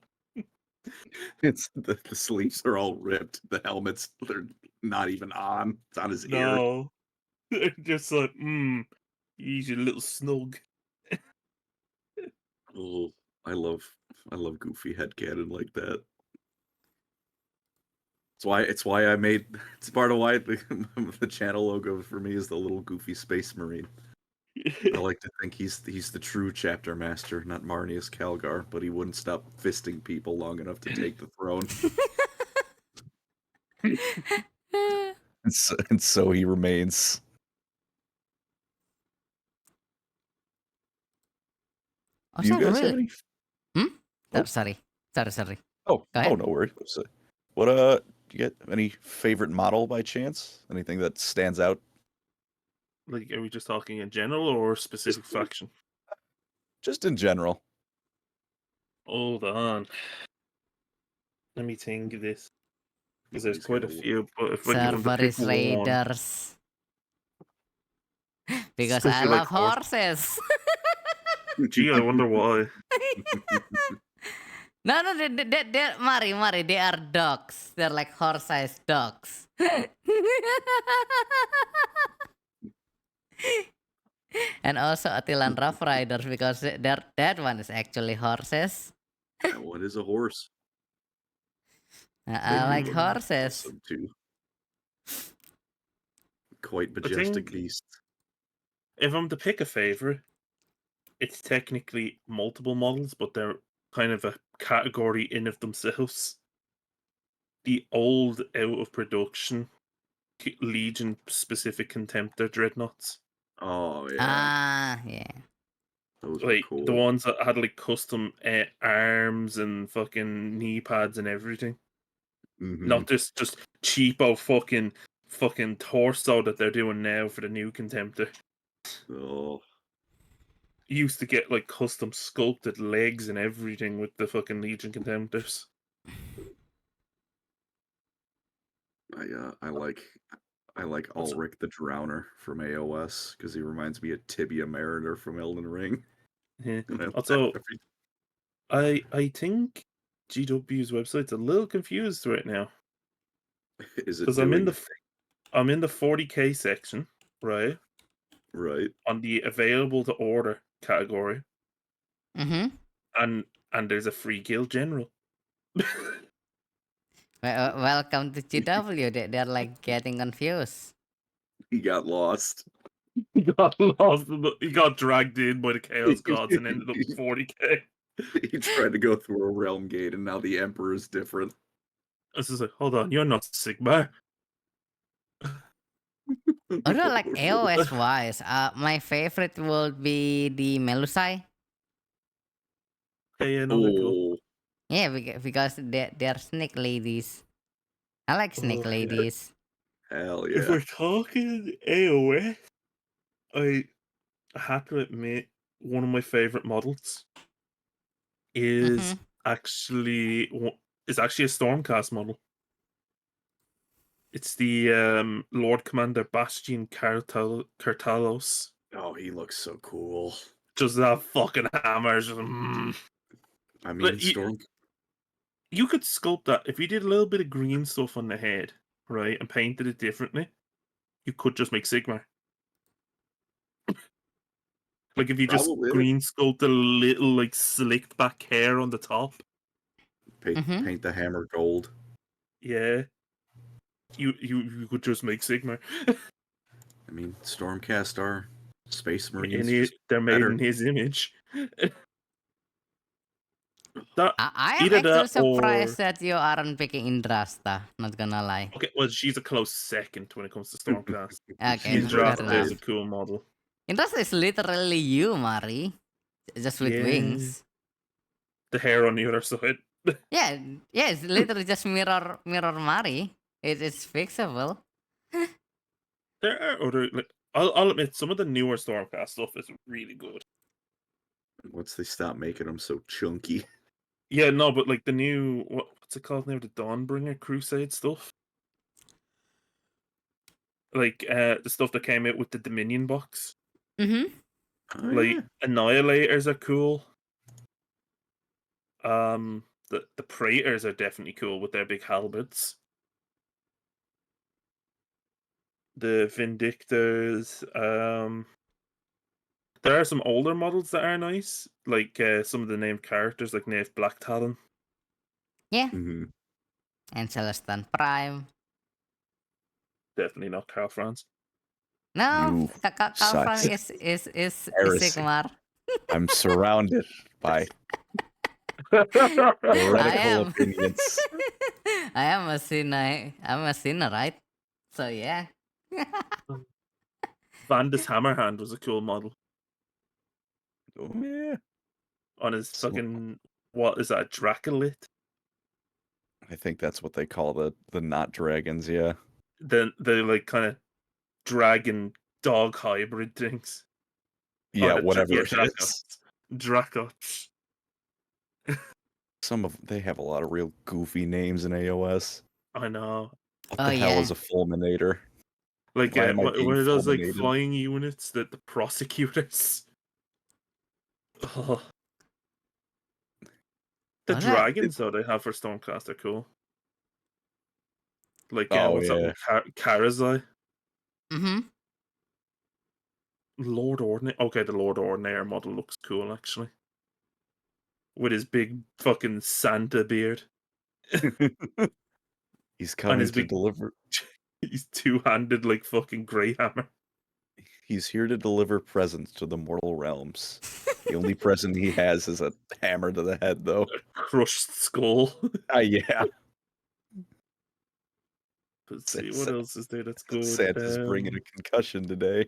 It's the sleeves are all ripped. The helmets, they're not even on. It's on his ear. No. They're just like, he's a little snug. Oh, I love goofy headcanon like that. It's why I made it's part of why the channel logo for me is the little goofy space marine. I like to think he's the true chapter master, not Marnius Calgar, but he wouldn't stop fisting people long enough to take the throne. And so he remains. Oh, Do you so guys have really? any? Oh, sorry. Sorry. Oh, Go ahead. no worries. What do you get any favorite model by chance? Anything that stands out? Like, are we just talking in general or specific faction? Just in general. Hold on. Let me think of this. Because there's He's quite a gonna look. few, but if I give them to pick Cerberus one, Raiders. Because I Especially love like horses. gee, I wonder why. No, they're Mari, they are dogs. They're like horse-sized dogs. And also Attilan Rough Riders because that one is actually horses. That one is a horse. I like do look horses. awesome, too. Quite majestic think- beasts. If I'm to pick a favorite, it's technically multiple models, but they're kind of a category in of themselves. The old, out of production Legion specific Contemptor dreadnoughts. Oh yeah, Ah, yeah. those Like were cool. the ones that had like custom arms and fucking knee pads and everything. Mhm. Not just cheapo fucking torso that they're doing now for the new Contemptor. Oh, You used to get like custom sculpted legs and everything with the fucking Legion Contemptors. I like What's- Ulrich the Drowner from AOS because he reminds me of Tibia Mariner from Elden Ring. Yeah. And I laugh Also, every- I think GW's website's a little confused right now is it because I'm in doing the 40k section, right? right? On the available to order category, Mm-hmm. and there's a free guild general. Welcome to GW. They're like getting confused. He got lost. He got lost. He got dragged in by the Chaos Gods and ended up with 40k. He tried to go through a realm gate, and now the Emperor is different. I was just like, hold on, you're not Sigmar. Although like AOS wise, my favorite would be the Melusai. Okay, yeah, no, they're cool. Oh, Yeah, because they're snake ladies. I like snake Oh, yeah. ladies. hell If yeah. we're talking AOS, I have to admit one of my favorite models is actually a Stormcast model. It's the Lord Commander Bastion Cartalos. Oh, he looks so cool. Just that fucking hammer. Just, I mean, you, Storm. you could sculpt that if you did a little bit of green stuff on the head, right, and painted it differently. You could just make Sigmar. Like if you just Probably. green sculpt a little like slicked back hair on the top. Paint the hammer gold. Yeah. You could just make Sigmar. I mean, Stormcast are Space Marines. And they're made better. in his image. That I am either actually that surprised or that you aren't picking Indrasta. Not gonna lie. okay, well she's a close second when it comes to Stormcast. Okay, She's right Indrasta there. is a cool model. Indrasta is literally you, Mari, just with Yeah. wings. The hair on the other side. Yeah, it's literally just mirror Mari. It's fixable. There are other like I'll admit some of the newer Stormcast stuff is really good. Once they stop making them so chunky. Yeah, no, but like the new what's it called now? The Dawnbringer Crusade stuff. Like the stuff that came out with the Dominion box. Mm-hmm. Oh, Like yeah. Annihilators are cool. The Praetors are definitely cool with their big halberds. The Vindictors, there are some older models that are nice, like some of the named characters, like Knave Black Talon. Yeah, Mhm. and Celestan Prime. Definitely not Carl Franz. No, You Kalfan sucks. is Heresy. Sigmar. I'm surrounded by I heretical am. opinions. I am a sinner. I'm a sinner, right? So yeah. Vandus Hammerhand was a cool model Oh yeah. on his So- fucking what is that, Dracolith? I think that's what they call the not dragons, yeah. The like kind of dragon dog hybrid things. Yeah, the whatever it Dracots. is. Dracots. They have a lot of real goofy names in AOS. I know. What Oh, the hell yeah. is a fulminator? Like Why am I one being of those like fulminated? flying units that the prosecutors. Oh. The What a- dragons though they have for Stormcast are cool. Like Oh, what's that yeah. one? Karazai? Mm-hmm. Lord Ordinaire. Okay, the Lord Ordinaire model looks cool actually. With his big fucking Santa beard. He's coming his to big- deliver. He's two-handed like fucking Greyhammer. He's here to deliver presents to the mortal realms. The only present he has is a hammer to the head, though. Crushed skull. Yeah. Let's see what else is there that's good. Santa's bringing a concussion today.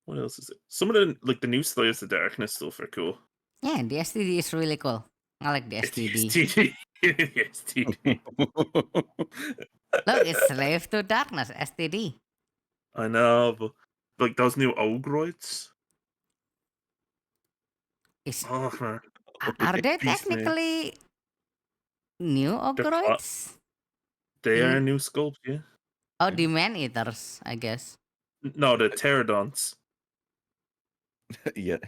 What else is it? Some of the like the new Slaves of Darkness stuff are cool. Yeah, the STD is really cool. I like the It's STD. STD. Look, it's Slave to Darkness, STD. I know, but like those new Ogroids. Is, Oh man, are they Beast Man. technically new Ogroids? They are In- a new sculpt, yeah. Oh, the Man-Eaters, I guess. No, the Pterodons. Yet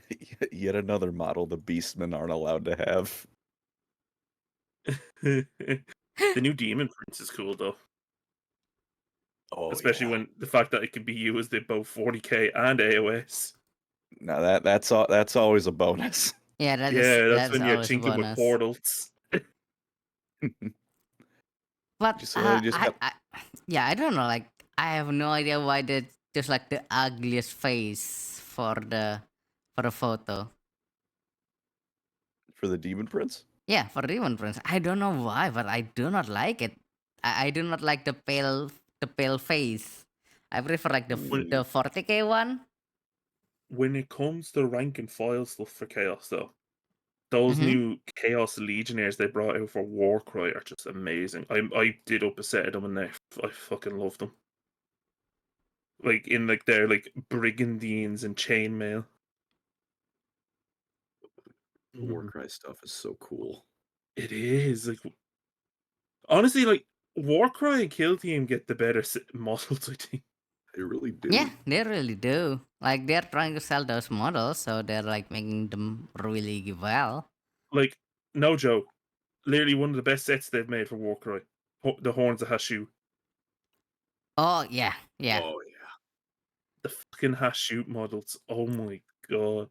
another model the Beastmen aren't allowed to have. The new Demon Prince is cool though. Oh, Especially yeah. when the fact that it can be used at both 40k and AOS. Now that's always a bonus. Yeah, Yeah, that's that's when you're always a tinking with bonus. portals. But So you just got yeah, I don't know. Like, I have no idea why they just like the ugliest face for the photo. for the Demon Prince. Yeah, for Demon Prince. I don't know why, but I do not like it. I do not like the pale face. I prefer like When the 40k one. when it comes to rank and file stuff for Chaos, though, those Mm-hmm. new Chaos Legionnaires they brought out for Warcry are just amazing. I did up a set of them and I fucking love them. Like in like their like brigandines and chainmail. the Warcry stuff is so cool. It is like honestly like Warcry and Kill Team get the better models. I think. They really do. Yeah, they really do. Like, they're trying to sell those models, so they're like making them really well. Like no joke, literally one of the best sets they've made for Warcry. The Horns of Hashu. Oh yeah, yeah. Oh yeah. The fucking Hashu models. Oh my god.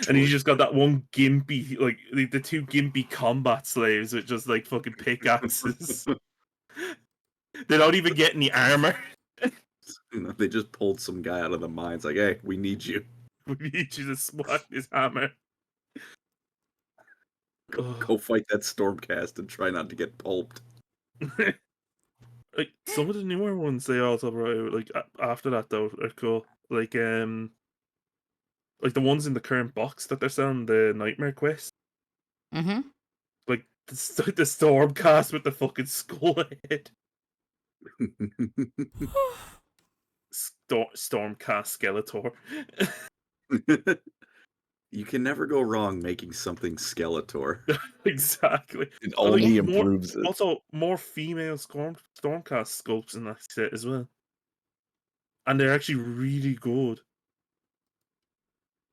And you just got that one gimpy, like the two gimpy combat slaves with just like fucking pickaxes. They don't even get any armor. They just pulled some guy out of the mines. Like, hey, we need you. We need you to swat his hammer. Go fight that Stormcast and try not to get pulped. Like some of the newer ones they also brought out, like after that though, are cool. Like the ones in the current box that they're selling, the Nightmare Quest. Mm-hmm. Like the Stormcast with the fucking skull head. Stormcast Skeletor. You can never go wrong making something Skeletor. Exactly. It Well, like, only more- improves it. Also, more female Stormcast sculpts in that set as well. And they're actually really good.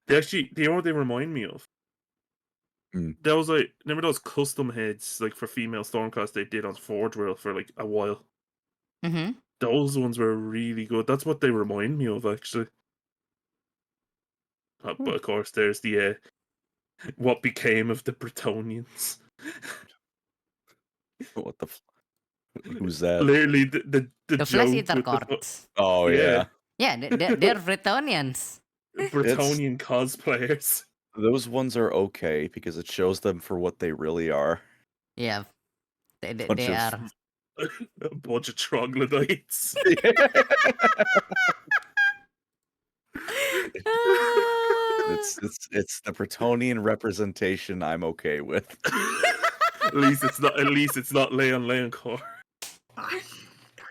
You know what they remind me of? There was like, remember those custom heads like for female Stormcast they did on Forge World for like a while? Mm-hmm. Those ones were really good. That's what they remind me of, actually. But of course, there's the what became of the Bretonians. What the? Who's that? Literally, the The Flesh joke Eater with the Courts. Oh Yeah. yeah. Yeah, they're Bretonians. Bretonian cosplayers. Those ones are okay because it shows them for what they really are. Yeah, they Bunch of- are. A bunch of troglodytes. It's the Bretonian representation I'm okay with. At least it's not Leon Core.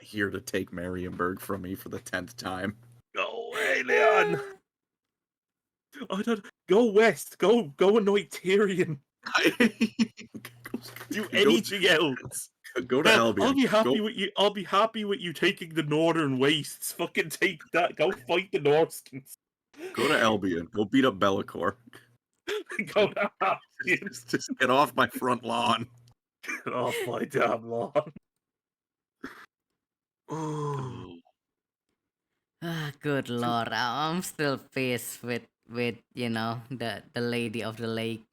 Here to take Marienburg from me for the 10th time. Go away, Leon. Go west. Go annoy Tyrion. Do anything else. Go to Albion. I'll be happy with you. I'll be happy with you taking the northern wastes. Fucking take that. Go fight the Norskins. Go to Albion. Go beat up Bellicor. Go to Albion. Just get off my front lawn. Get off my damn lawn. Oh. Ah, good lord, I'm still pissed with the lady of the lake.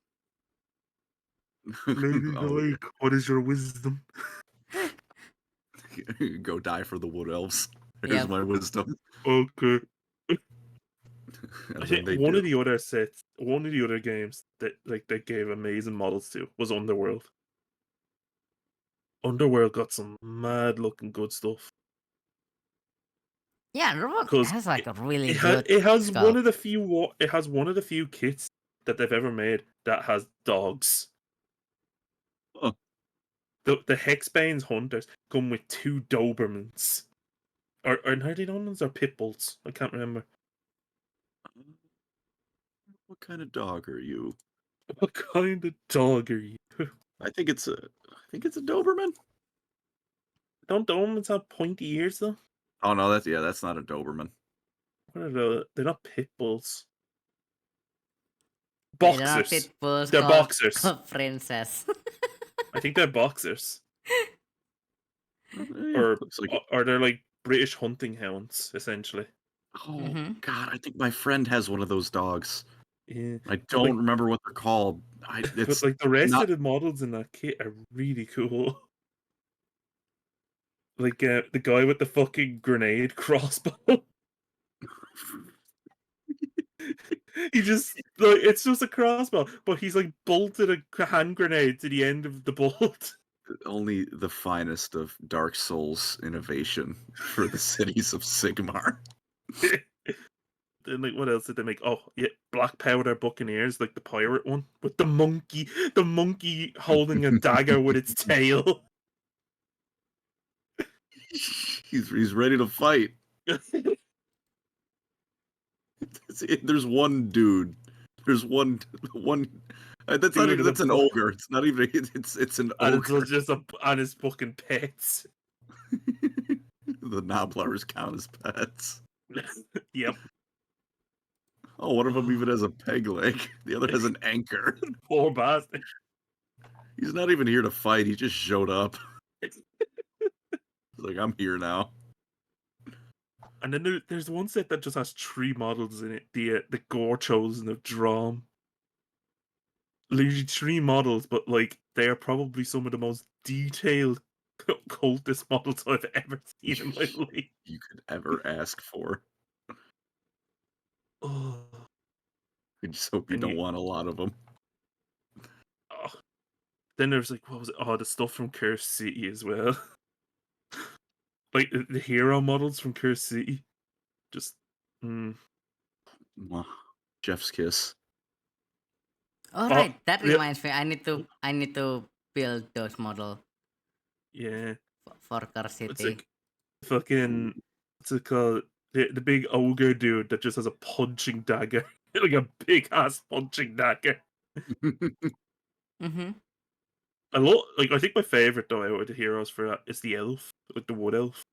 Lady Oh, Lake, what is your wisdom? Go die for the Wood Elves. Here's Yep. my wisdom. Okay. And I then think they one do. of the other sets, one of the other games that they gave amazing models to was Underworld. Underworld got some mad looking good stuff. Yeah, Robot 'Cause has like a really It good. has one sculpt. of the few kits that they've ever made that has dogs. Huh. The Hexbane's hunters come with 2 Dobermans. Or are they Dobermans or pit bulls? I can't remember. What kind of dog are you? What kind of dog are you? I think it's a Doberman. Don't Dobermans have pointy ears though? Oh no, that's not a Doberman. What are they're not pit bulls. Yeah, they're not Boxers. pit bulls They're called- boxers. called princess. I think they're boxers. Or looks like Or they're like British hunting hounds, essentially. oh Mhm. god, I think my friend has one of those dogs. Yeah. I But, don't like, remember what they're called. but It's like the rest not. of the models in that kit are really cool. Like the guy with the fucking grenade crossbow. He just like it's just a crossbow, but he's like bolted a hand grenade to the end of the bolt. Only the finest of Dark Souls innovation for the cities of Sigmar. Then like what else did they make? Oh yeah, Black Powder Buccaneers, like the pirate one with the monkey holding a dagger with its tail. He's ready to fight. There's one dude. There's one. That's not Dude even. in a That's an book, ogre. It's not even. It's an and it's ogre. just on his fucking pets. The Nobblers count as pets. Yep. Oh, one of them even has a peg leg. The other has an anchor. Poor bastard. He's not even here to fight. He just showed up. He's like, I'm here now. And then there's one set that just has 3 models in it. The Gore Chosen of Drom. Literally 3 models, but like they are probably some of the most detailed cultist models I've ever seen in my life. You could ever ask for. Oh, I just hope you And don't you- want a lot of them. oh. Then there's like what was it? Oh, the stuff from Curse City as well. Like the hero models from Curse City. Just Chef's kiss. All right, that yeah. reminds me. I need to build those model Yeah. for Car It's City. like fucking what's it called? The big ogre dude that just has a punching dagger. Like a big ass punching dagger. Mm-hmm. I think my favorite though out of the heroes for that is the elf, like the wood elf.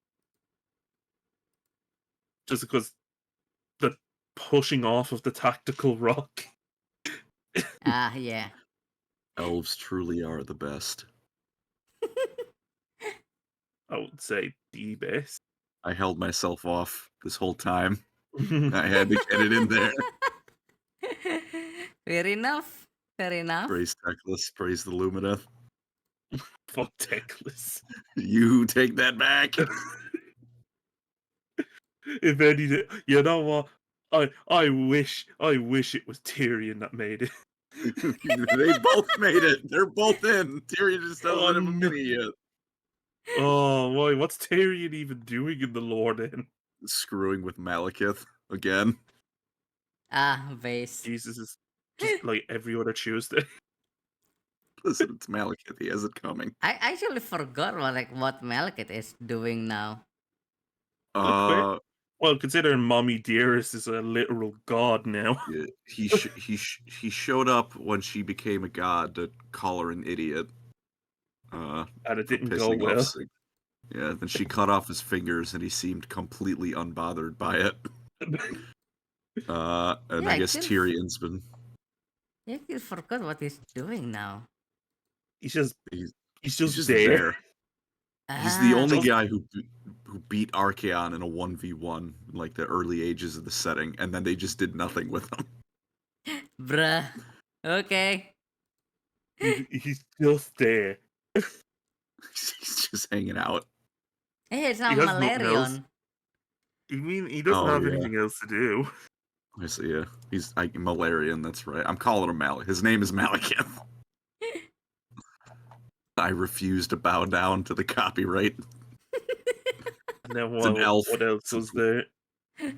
Just because the pushing off of the tactical rock. Ah, yeah. Elves truly are the best. I would say the best. I held myself off this whole time. I had to get it in there. Fair enough. Fair enough. Praise Teclis, praise the Lumineth. Fuck Teclis. You take that back. If anything, you know what? I wish it was Tyrion that made it. They both made it. They're both in. Tyrion just doesn't Oh, have a no. mini yet. Oh, why? What's Tyrion even doing in the lore then? Screwing with Malekith again. Ah, base. Jesus is just like every other Tuesday. Listen, it's Malekith. He has it coming. I actually forgot what Malekith is doing now. Well, considering Mommy Dearest is a literal god now. Yeah, he showed up when she became a god to call her an idiot. And it for didn't go pissing off well. Sig. Yeah, then she cut off his fingers, and he seemed completely unbothered by it. And Yeah, I guess actually- Tyrion's been. Yeah, I forgot what he's doing now. He's just He's just there. there. He's the Ah, only Just- guy who beat Archaon in a 1v1 in like the early ages of the setting, and then they just did nothing with him. bruh. Okay. He's just there. He's just hanging out. Hey, it's He not has nothing else. Malarion. You mean he doesn't Oh, have yeah. anything else to do? I see. Yeah, he's Malarian. That's right. I'm calling him Malekith. His name is Malekith. I refuse to bow down to the copyright. And then It's an elf. what else was there?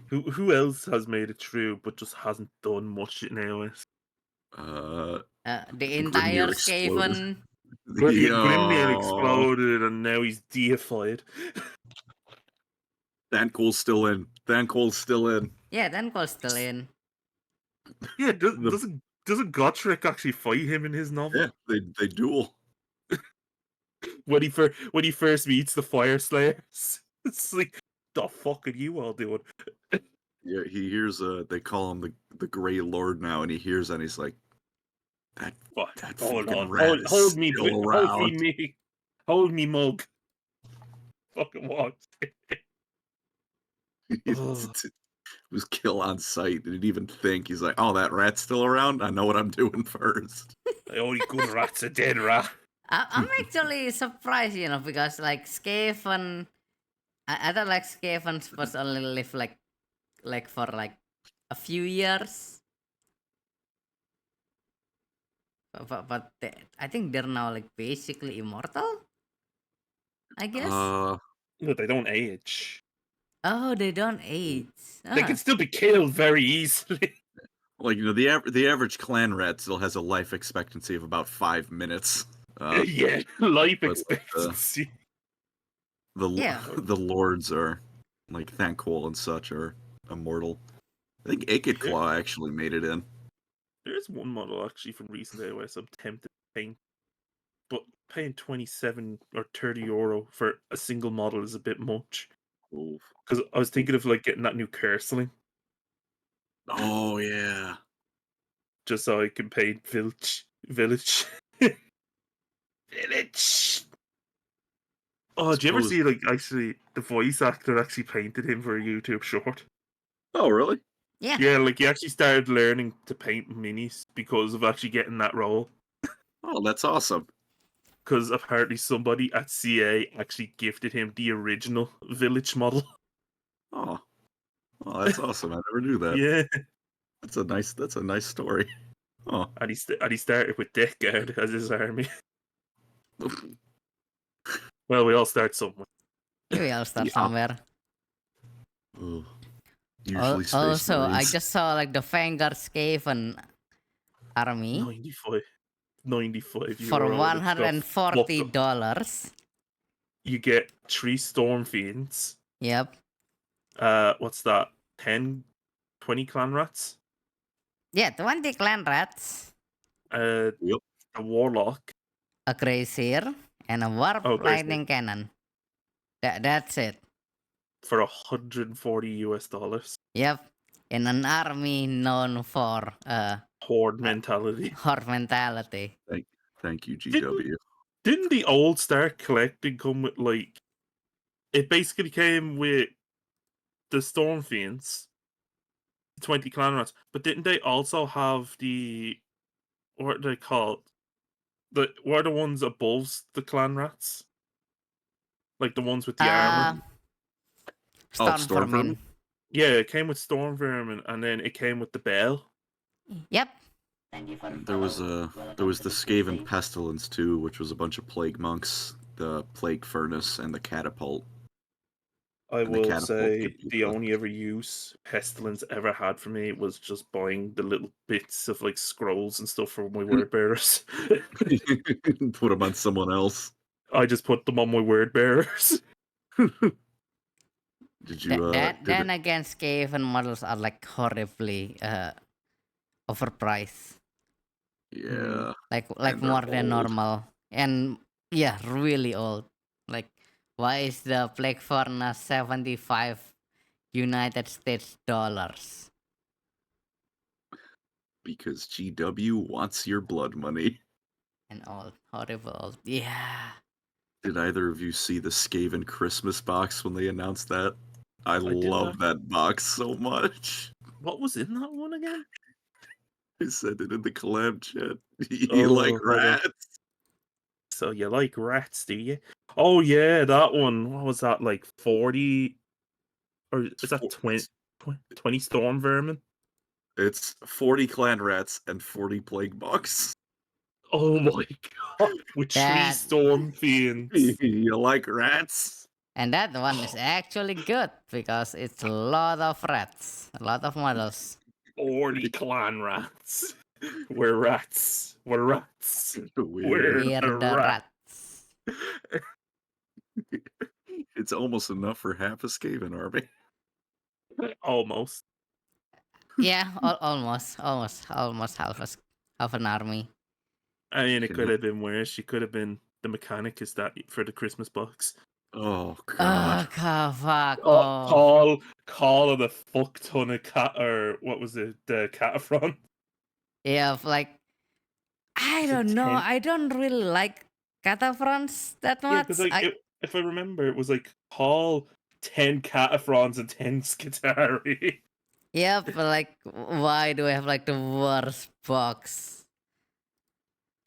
Who else has made it through but just hasn't done much now? The entire Grimnir exploded. Skaven. Grimnir Yo. exploded and now he's deified. Thancool's still in. Thancool's still in. Yeah, then Cole's still in. Yeah, doesn't Gotrek actually fight him in his novel? Yeah, they duel. When he first meets the Fire Slayers, it's like, the fuck are you all doing? Yeah, he hears. They call him the Grey Lord now, and he hears and he's like, that Fuck, That hold fucking on, rat is hold me, still hold me, mug. Fucking what? It's was kill on sight. Didn't even think. He's like, oh, that rat's still around? I know what I'm doing first. The only good rat's a dead rat. I'm actually surprised, because like Skaven, I thought like Skaven was only live like for like a few years, but I think they're now like basically immortal. I guess. But they don't age. Oh, they don't age. They can still be killed very easily. Like, the average clan rat still has a life expectancy of about 5 minutes. Yeah, life but, expectancy. Yeah. The lords are, like Thanquol and such, are immortal. I think Akid Claw actually made it in. There's one model actually from recent AOS I'm tempted to paint, but paying 27 or 30 euro for a single model is a bit much. Because I was thinking of like getting that new Curseling Oh, yeah. just so I can paint Village. Village. Oh, did you ever see like actually the voice actor actually painted him for a YouTube short? Oh, really? Yeah. Yeah, like he actually started learning to paint minis because of actually getting that role. Oh, that's awesome. Because apparently somebody at CA actually gifted him the original Village model. Oh, that's awesome. I never knew that. Yeah, That's a nice story. Oh. and he started with Death Guard as his army. Well, we all start somewhere. We all start Yeah. somewhere. Usually Space Also, I Marines. just saw like the Vanguard Skaven army 95 for euro. and it's got $140. You get 3 Storm Fiends. Yep. What's that? 10, 20 Clan Rats? Yeah, 20 clan rats, A Warlock. a Crazier, and a Warp Oh, Crazier. Lightning Cannon. That's it. For $140. Yep. In an army known for Horde mentality. horde mentality. Thank you, GW. Didn't the old Start Collecting come with like... It basically came with the Storm Fiends, 20 Clan Rats, but didn't they also have the... What are they called? What are the ones above the Clan Rats? Like the ones with the armor? Storm Storm Vermin. Yeah, it came with Storm Vermin, and then it came with the Bell. Yep. There was the Skaven Pestilence too, which was a bunch of plague monks, the Plague Furnace, and the Catapult. I And the will catapult say could be the the- only ever use Pestilence ever had for me was just buying the little bits of like scrolls and stuff for my word bearers. Put them on someone else. I just put them on my word bearers. Did you? Then again, Skaven models are like horribly overpriced. Yeah. Like And they're more than old. normal. And yeah, really old. Like, why is the Plague Furnace 75 United States dollars? Because GW wants your blood money. And old, horrible old. Yeah. Did either of you see the Skaven Christmas box when they announced that? I love that box so much. What was in that one again? I said it in the collab chat. You like hold on. rats? So you like rats, do you? Oh yeah, that one. What was that, like 40? Or is that 20 Storm Vermin? It's 40 clan rats and 40 plague bucks. Oh my god. With 3 Storm Fiends. You like rats? And that one is actually good because it's a lot of rats, a lot of models. 40 Clan Rats. We're rats. We're rats. We're We're the the rats. It's almost enough for half a Skaven army. Almost. Yeah, almost half an army. I mean, it Can could I- have been worse. She could have been the Mechanicus that for the Christmas box. Oh Oh, god. fuck Oh, off. call of the fuck ton of cat, or what was it, the Cataphront? Yeah, like, I It's a don't know. 10. I don't really like Cataphrons that Yeah, much. because like if I remember, it was like call 10 Cataphrons and 10 Skitari. Yep, like why do I have like the worst box?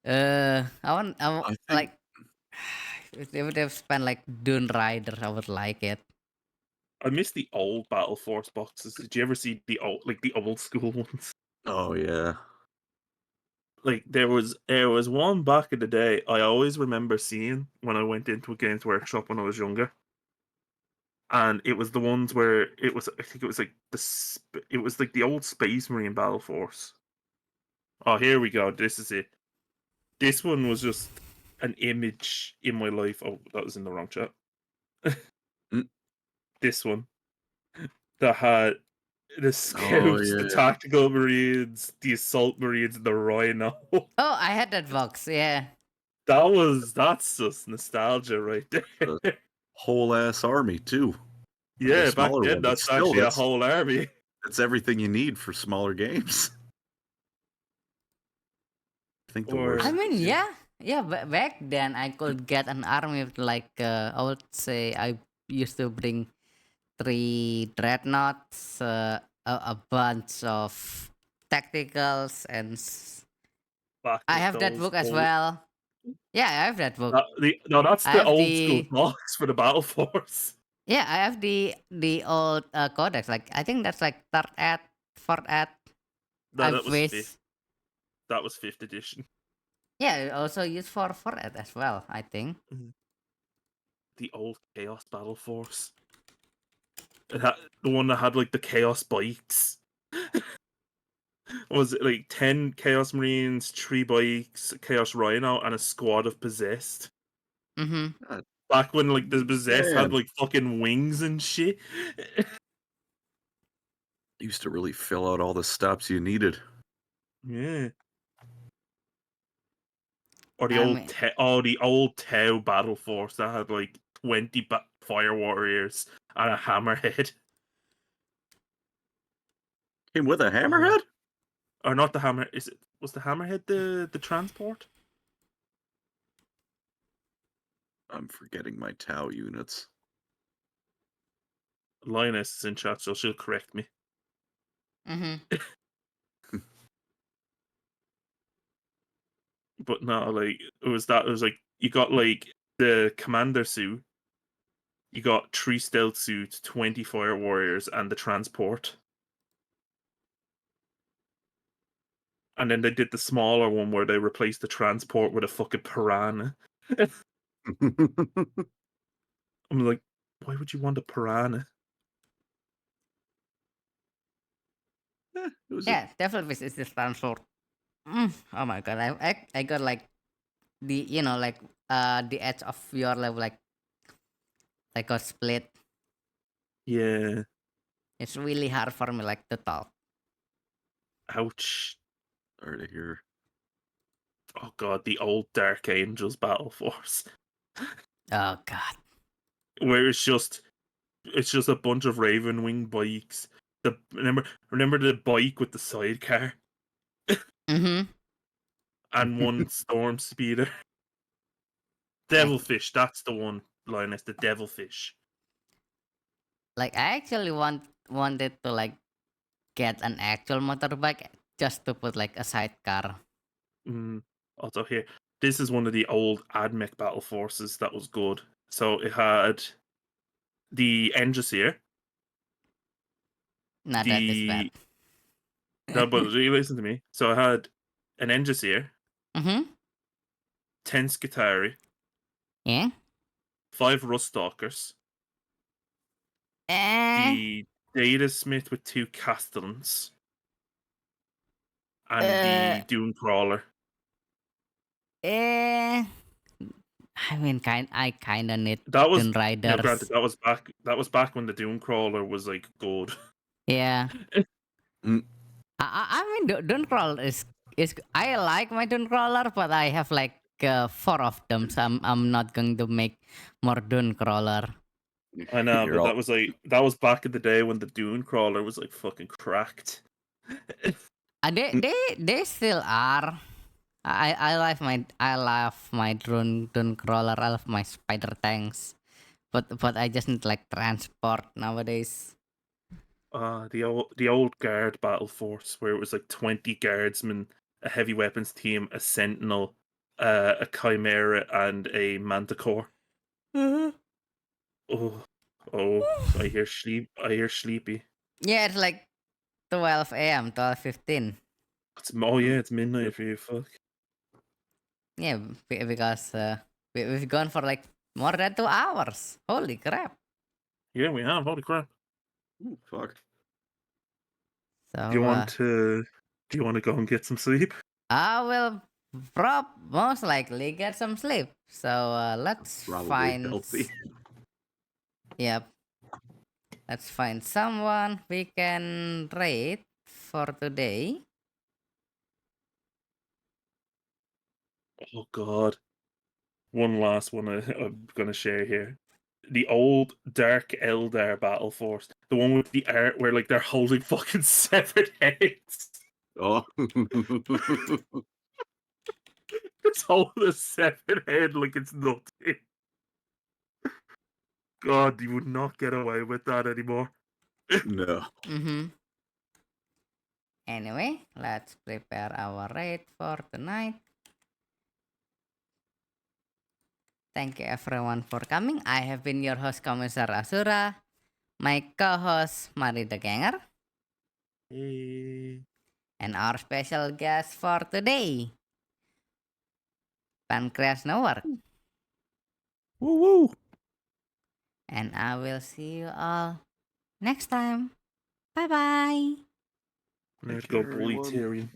I want I think like if they would have spent like Dune Rider, I would like it. I miss the old Battle Force boxes. Did you ever see the old school ones? oh yeah. Like there was one back in the day I always remember seeing when I went into a Games Workshop when I was younger, and it was the ones where I think it was like it was like the old Space Marine Battle Force. Oh, here we go. This is it. This one was just an image in my life. Oh, that was in the wrong chat. Mm. This one that had the Oh scouts, the yeah. tactical marines, the assault marines, and the rhino. Oh, I had that box. Yeah. That's just nostalgia right A there. whole ass army too. The Yeah, back smaller then one, but that's still, actually a whole army. that's everything you need for smaller games. I think the Or I worst. mean, yeah. Back then, I could get an army with like I would say I used to bring 3 dreadnoughts, a bunch of tacticals, and back I with have that those book as old. well. Yeah, I have that book. No, that's I the have old school the box for the battle force. yeah, I have the old codex. Like I think that's like third ed, fourth ed. No, I that was fifth. wish. That was fifth edition. Yeah, also used for fourth ed as well. I think. The old Chaos Battle Force. It had the one that had like the Chaos bikes. Was it like 10 Chaos Marines, 3 bikes, a Chaos Rhino, and a squad of possessed? Mm-hmm. Back when like the possessed had Man, like fucking wings and shit. used to really fill out all the stops you needed. Yeah. Or the I old mean, the old Tau Battle Force that had like 20 fire warriors and a hammerhead. Came with a Oh. hammerhead? Or not the hammer. Was the hammerhead the transport? I'm forgetting my Tau units. Lioness is in chat, so she'll correct me. mm-hmm. But no, like it was like you got like the commander suit, you got 3 stealth suits, 20 fire warriors, and the transport. And then they did the smaller one where they replaced the transport with a fucking piranha. I'm like, why would you want a piranha? It was Yeah, definitely is the transport. Oh my god, I got like the edge of your level like got split. Yeah. It's really hard for me like to talk. Ouch. sorry to hear. Oh god, the old Dark Angels Battle Force. Oh god. Where it's just a bunch of Raven Wing bikes. Remember the bike with the sidecar Mm-hmm. and one storm speeder. Devilfish, that's the one, Linus, the Devilfish. Like I actually wanted to like get an actual motorbike just to put like a sidecar. Also here, this is one of the old AdMech battle forces that was good. So it had the Engisir, Nah, that is bad. the no, but really listen to me. So I had an Engisir, Mm-hmm. 10 Skitari, Yeah. 5 Rust Stalkers, Eh. the Data Smith with 2 Castellans, and Uh. the Dune Crawler. Eh. I mean, I kinda need That was Dune now granted Riders. that was back when the Dune Crawler was like good. Yeah. Mm. I mean, Dune Crawler is I like my Dune Crawler, but I have like 4 of them, so I'm not going to make more Dune Crawler. I know, You're but all that was back in the day when the Dune Crawler was like fucking cracked. They still are. I love my drone crawler. I love my spider tanks, but I just need like transport nowadays. The old guard battle force where it was like 20 guardsmen, a heavy weapons team, a sentinel, a chimera, and a manticore. Mhm. Oh, oh! I hear sleep. I hear sleepy. Yeah, it's like 12 a.m., 12:15. It's midnight for you. Fuck. Yeah, because we've gone for like more than 2 hours. Holy crap! Yeah, we have. Holy crap! Ooh, fuck. So Do you want to? Do you want to go and get some sleep? I will most likely get some sleep. So let's Probably find. healthy. Yep. Let's find someone we can raid for today. Oh God! One last one I'm gonna share here. The old Dark Eldar battle force, the one with the art where like they're holding fucking 7 heads. Oh. It's holding a 7 head like it's nothing. God, you would not get away with that anymore. No. Mm-hmm. Anyway, let's prepare our raid for tonight. Thank you everyone for coming. I have been your host Kommissar Azura, my co-host Mari the Ganger, Hey. and our special guest for today, PancreasNoWork. Woo woo. And I will see you all next time. Bye bye. Let's Take go, care, bully everyone. Tyrion.